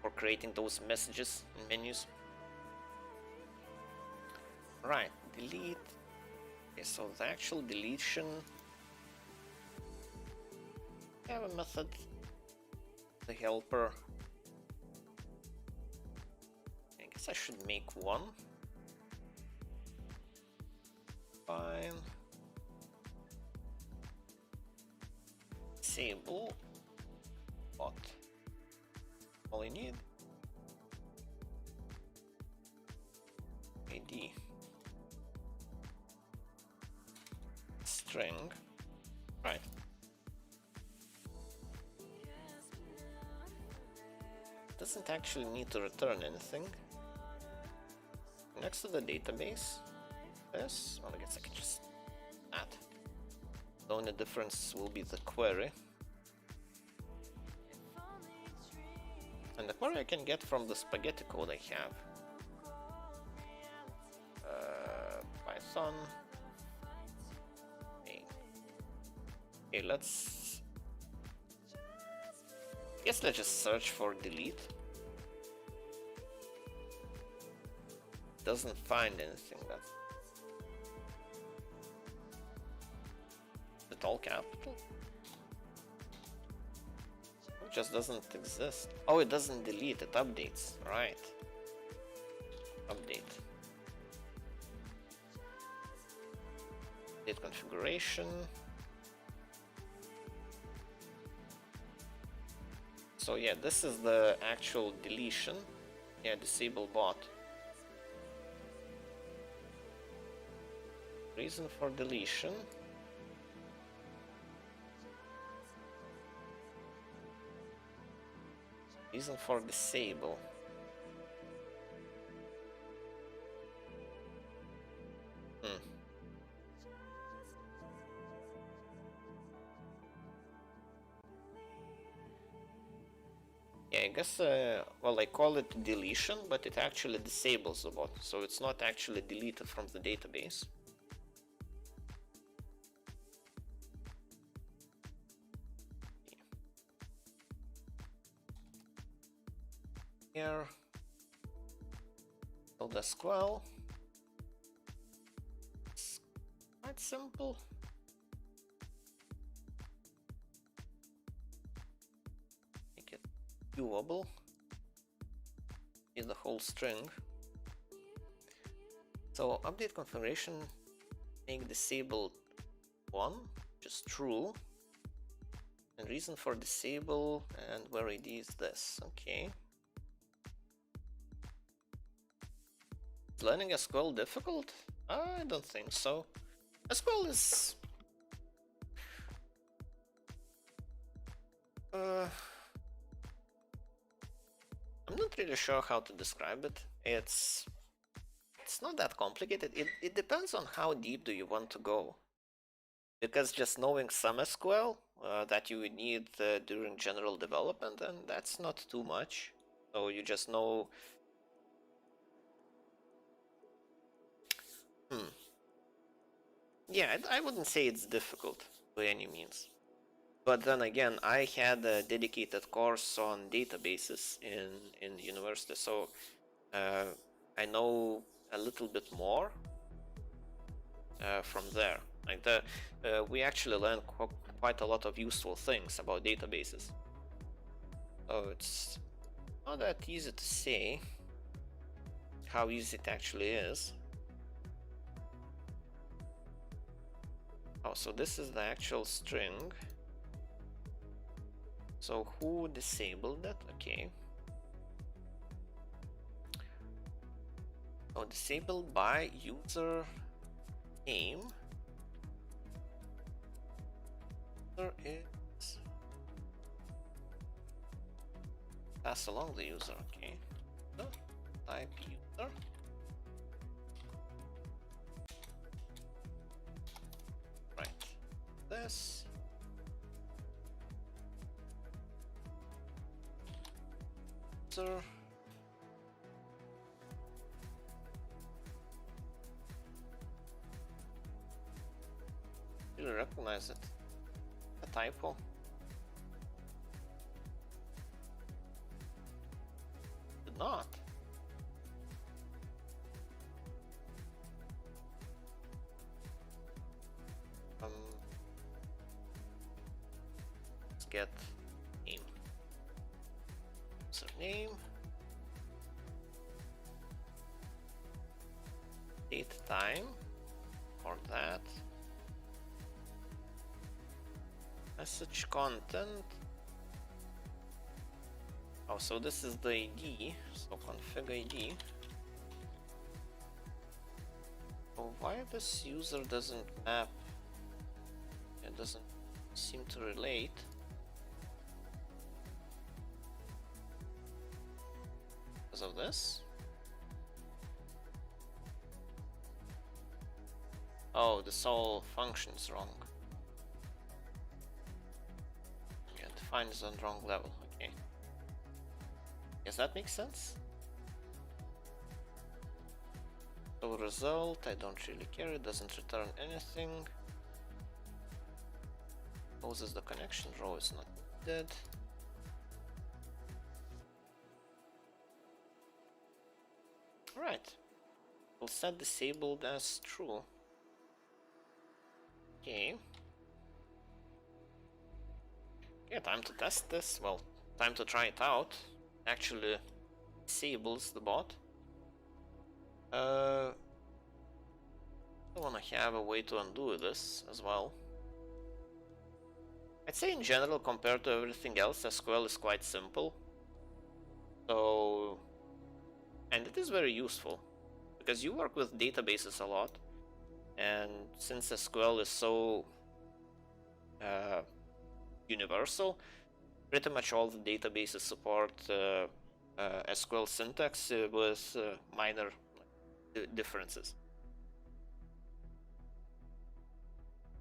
[SPEAKER 1] for creating those messages and menus. Right, delete. Okay, so the actual deletion, I have a method, the helper. I guess I should make one. Fine. Disable bot. All I need. ID. String. Right. Doesn't actually need to return anything. Next to the database. This, well, I guess I can just add. The only difference will be the query. And the query I can get from the spaghetti code I have. Python. Okay, let's just search for delete. Doesn't find anything. That's it, all capital. It just doesn't exist. Oh, it doesn't delete, it updates. Right. Update. Update configuration. So yeah, this is the actual deletion. Yeah, disable bot. Reason for deletion. Reason for disable. Yeah, I guess, well, I call it deletion, but it actually disables the bot, so it's not actually deleted from the database. Here, build the SQL. It's quite simple. Make it viewable. Is the whole string. So update configuration, make disabled 1, just true. And reason for disable and where ID is this. Okay. learning SQL difficult? I don't think so. SQL is... I'm not really sure how to describe it. It's not that complicated. It depends on how deep do you want to go. Because just knowing some SQL that you would need during general development, and that's not too much. So you just know... Yeah, I wouldn't say it's difficult by any means. But then again, I had a dedicated course on databases in university, so I know a little bit more from there. Like we actually learned quite a lot of useful things about databases. So it's not that easy to say how easy it actually is. Oh, so this is the actual string. So who disabled that? Okay. Oh, disabled by user name. User is pass along the user. Okay. So, type user. Right. This. User. You recognize it? A typo? Did not. Let's get name. Username. Date time. Or that. Message content. Oh, so this is the ID. So config ID. Oh, why this user doesn't map? It doesn't seem to relate. Because of this? Oh, this whole function's wrong. Yeah, define is on wrong level. Okay. Yes, that makes sense. So result, I don't really care. It doesn't return anything. Closes the connection. Row is not needed. Right. We'll set disabled as true. Okay. Yeah, time to test this. Well, time to try it out. Actually disables the bot. I want to have a way to undo this as well. I'd say in general, compared to everything else, SQL is quite simple. So, and it is very useful because you work with databases a lot. And since SQL is so universal, pretty much all the databases support SQL syntax with minor differences.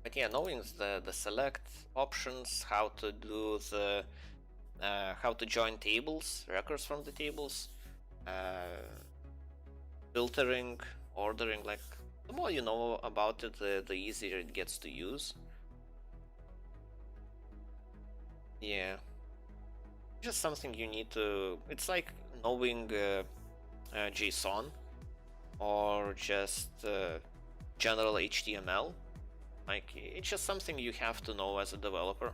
[SPEAKER 1] But yeah, knowing the select options, how to do the how to join tables, records from the tables, filtering, ordering, like the more you know about it, the easier it gets to use. Yeah, just something you need to. It's like knowing JSON or just general HTML. Like, it's just something you have to know as a developer.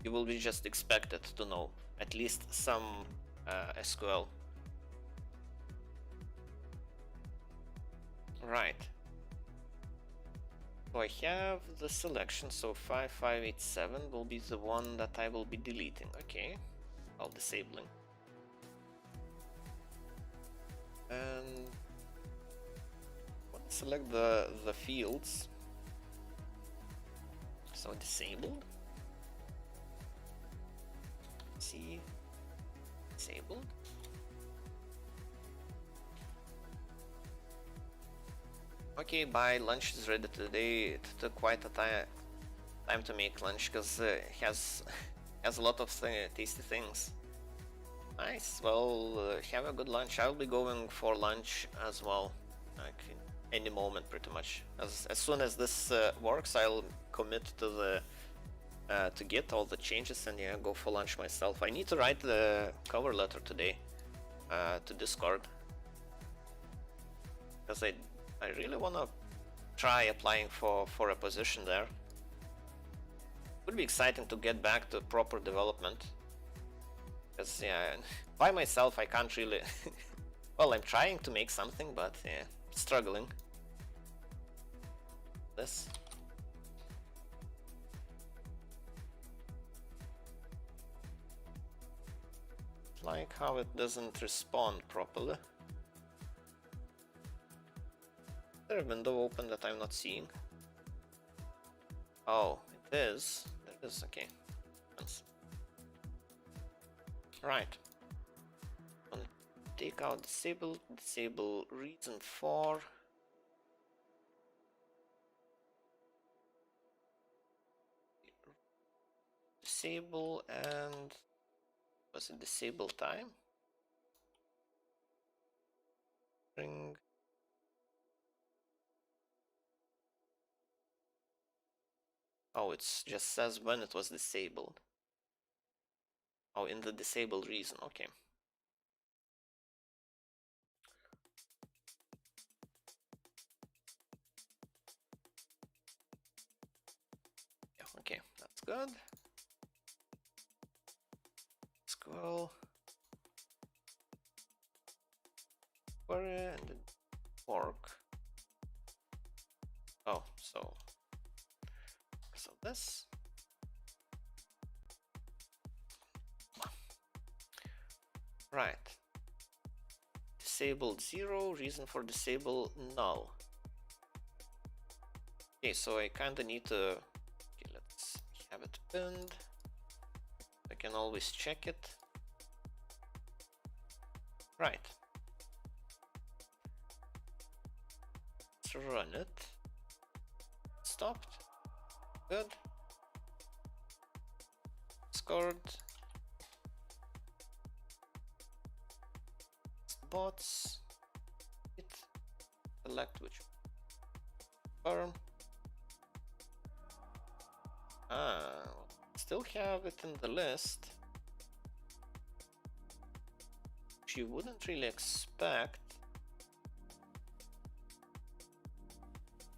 [SPEAKER 1] You will be just expected to know at least some SQL. Right. So I have the selection, so 5587 will be the one that I will be deleting. Okay, I'll disabling. And let's select the fields. So disabled. C disabled. Okay, bye. Lunch is ready today. It took quite a time to make lunch because it has a lot of tasty things. Nice. Well, have a good lunch. I'll be going for lunch as well, like any moment, pretty much. As soon as this works, I'll commit to the to get all the changes and yeah, go for lunch myself. I need to write the cover letter today to Discord because I really wanna try applying for a position there. Would be exciting to get back to proper development. Because yeah, by myself I can't really. Well, I'm trying to make something, but yeah, struggling. This. Like how it doesn't respond properly. Is there a window open that I'm not seeing? Oh, it is. There is, okay. Right. I'm gonna take out disable reason for. Disable and was it disable time? Bring. Oh, it just says when it was disabled. Oh, in the disabled reason, okay. Yeah, okay, that's good. SQL query and then work. Oh, so this. Right. Disabled 0, reason for disable null. Okay, so I kinda need to. Okay, let's have it pinned. I can always check it. Right. Let's run it. Stopped. Good. Scored. Bots. Hit. Select which. Firm. Still have it in the list. Which you wouldn't really expect.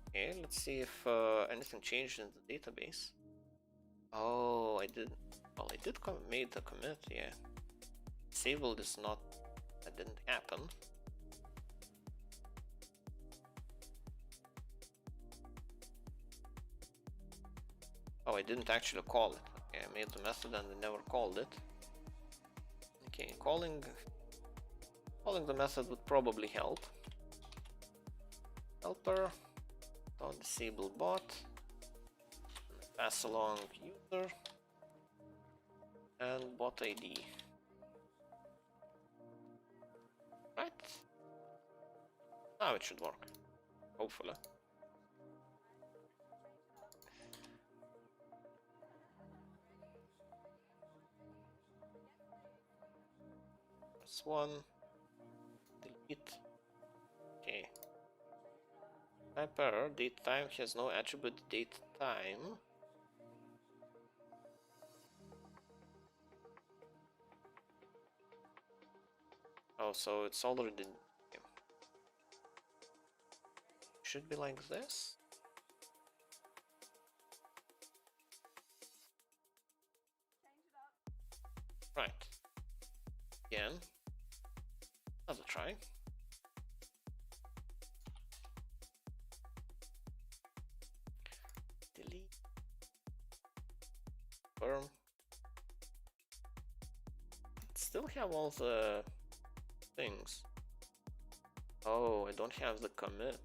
[SPEAKER 1] Okay, let's see if anything changed in the database. Oh, I did. Well, I did made the commit. Yeah, disabled is not. That didn't happen. Oh, I didn't actually call it. Okay, I made the method and I never called it. Okay, calling the method would probably help. Helper. Don't disable bot. Pass along user and bot ID. Right? Now it should work. Hopefully. Press 1. Delete. Okay. Type error. Date time has no attribute date time. Oh, so it's already. Okay. Should be like this. Right. Again. Another try. Delete. Confirm. Still have all the things. Oh, I don't have the commit.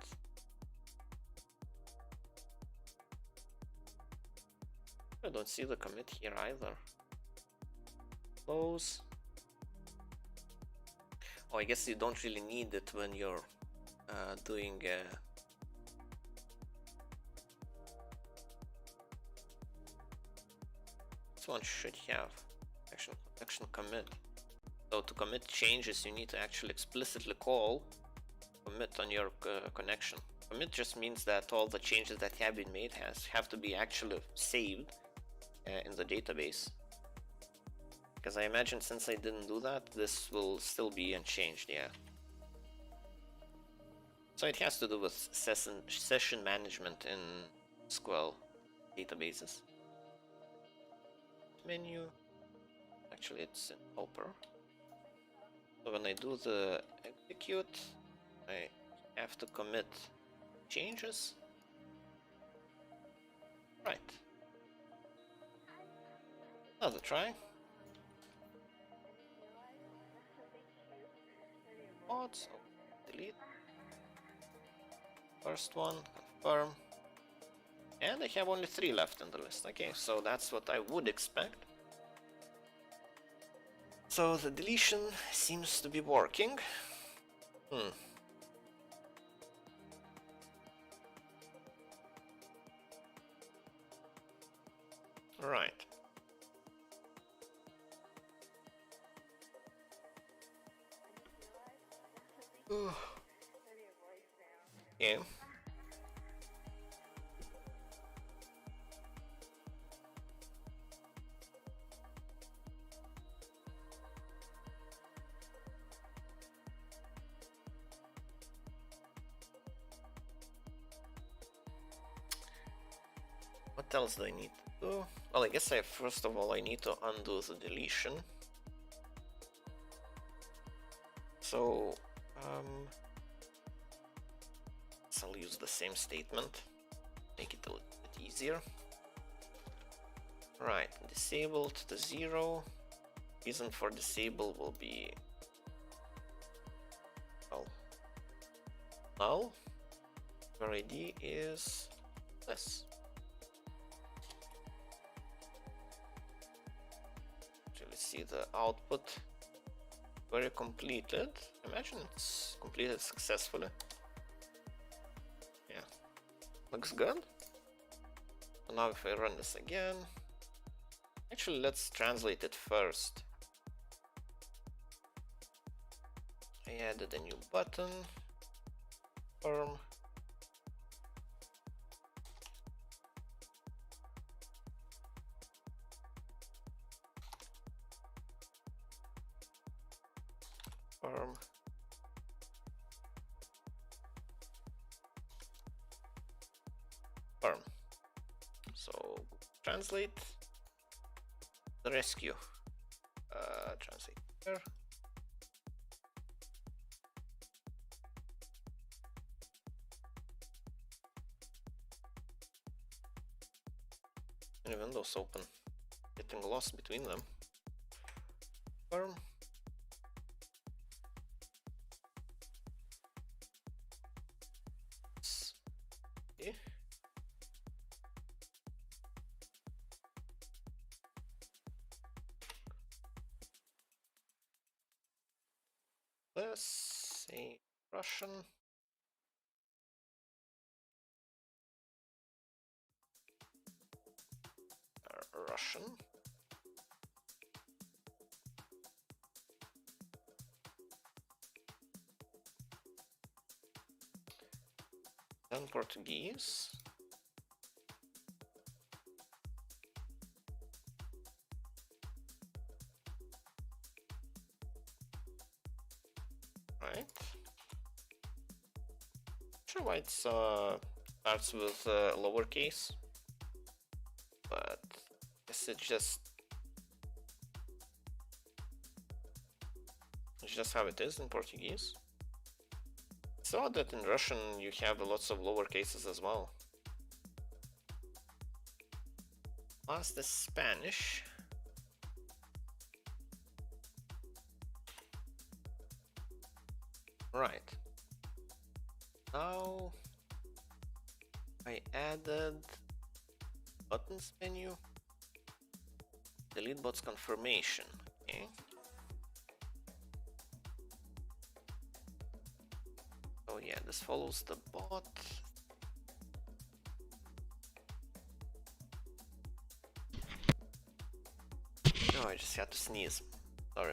[SPEAKER 1] I don't see the commit here either. Close. Oh, I guess you don't really need it when you're doing this one should have action commit. So to commit changes, you need to actually explicitly call commit on your connection. Commit just means that all the changes that have been made have to be actually saved in the database. Because I imagine since I didn't do that, this will still be unchanged, yeah. So it has to do with session management in SQL databases. Menu, actually it's in helper. So when I do the execute, I have to commit changes. Right. Another try. Mods, delete. First one, confirm. And I have only 3 left in the list. Okay, so that's what I would expect. So the deletion seems to be working. Right. Yeah. What else do I need to do? Well, I guess first of all I need to undo the deletion. So I'll use the same statement, make it a little bit easier. Right, disabled to 0. Reason for disable will be null. Your ID is this. Actually, see the output. Query completed. Imagine it's completed successfully. Yeah, looks good. So now if I run this again, actually let's translate it first. I added a new button. Firm. Firm. Firm. So translate the rescue. Translate here. And windows open. Getting lost between them. Firm. Okay. Let's say Russian. Russian. Then Portuguese. Right. Sure why it starts with lowercase, but I guess it's just how it is in Portuguese. It's odd that in Russian you have lots of lower cases as well. Last is Spanish. Right. Now I added buttons menu, delete bots confirmation. Okay. Oh yeah, this follows the bot. No, I just had to sneeze. Sorry.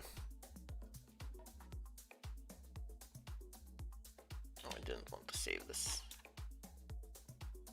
[SPEAKER 1] Oh, I didn't want to save this.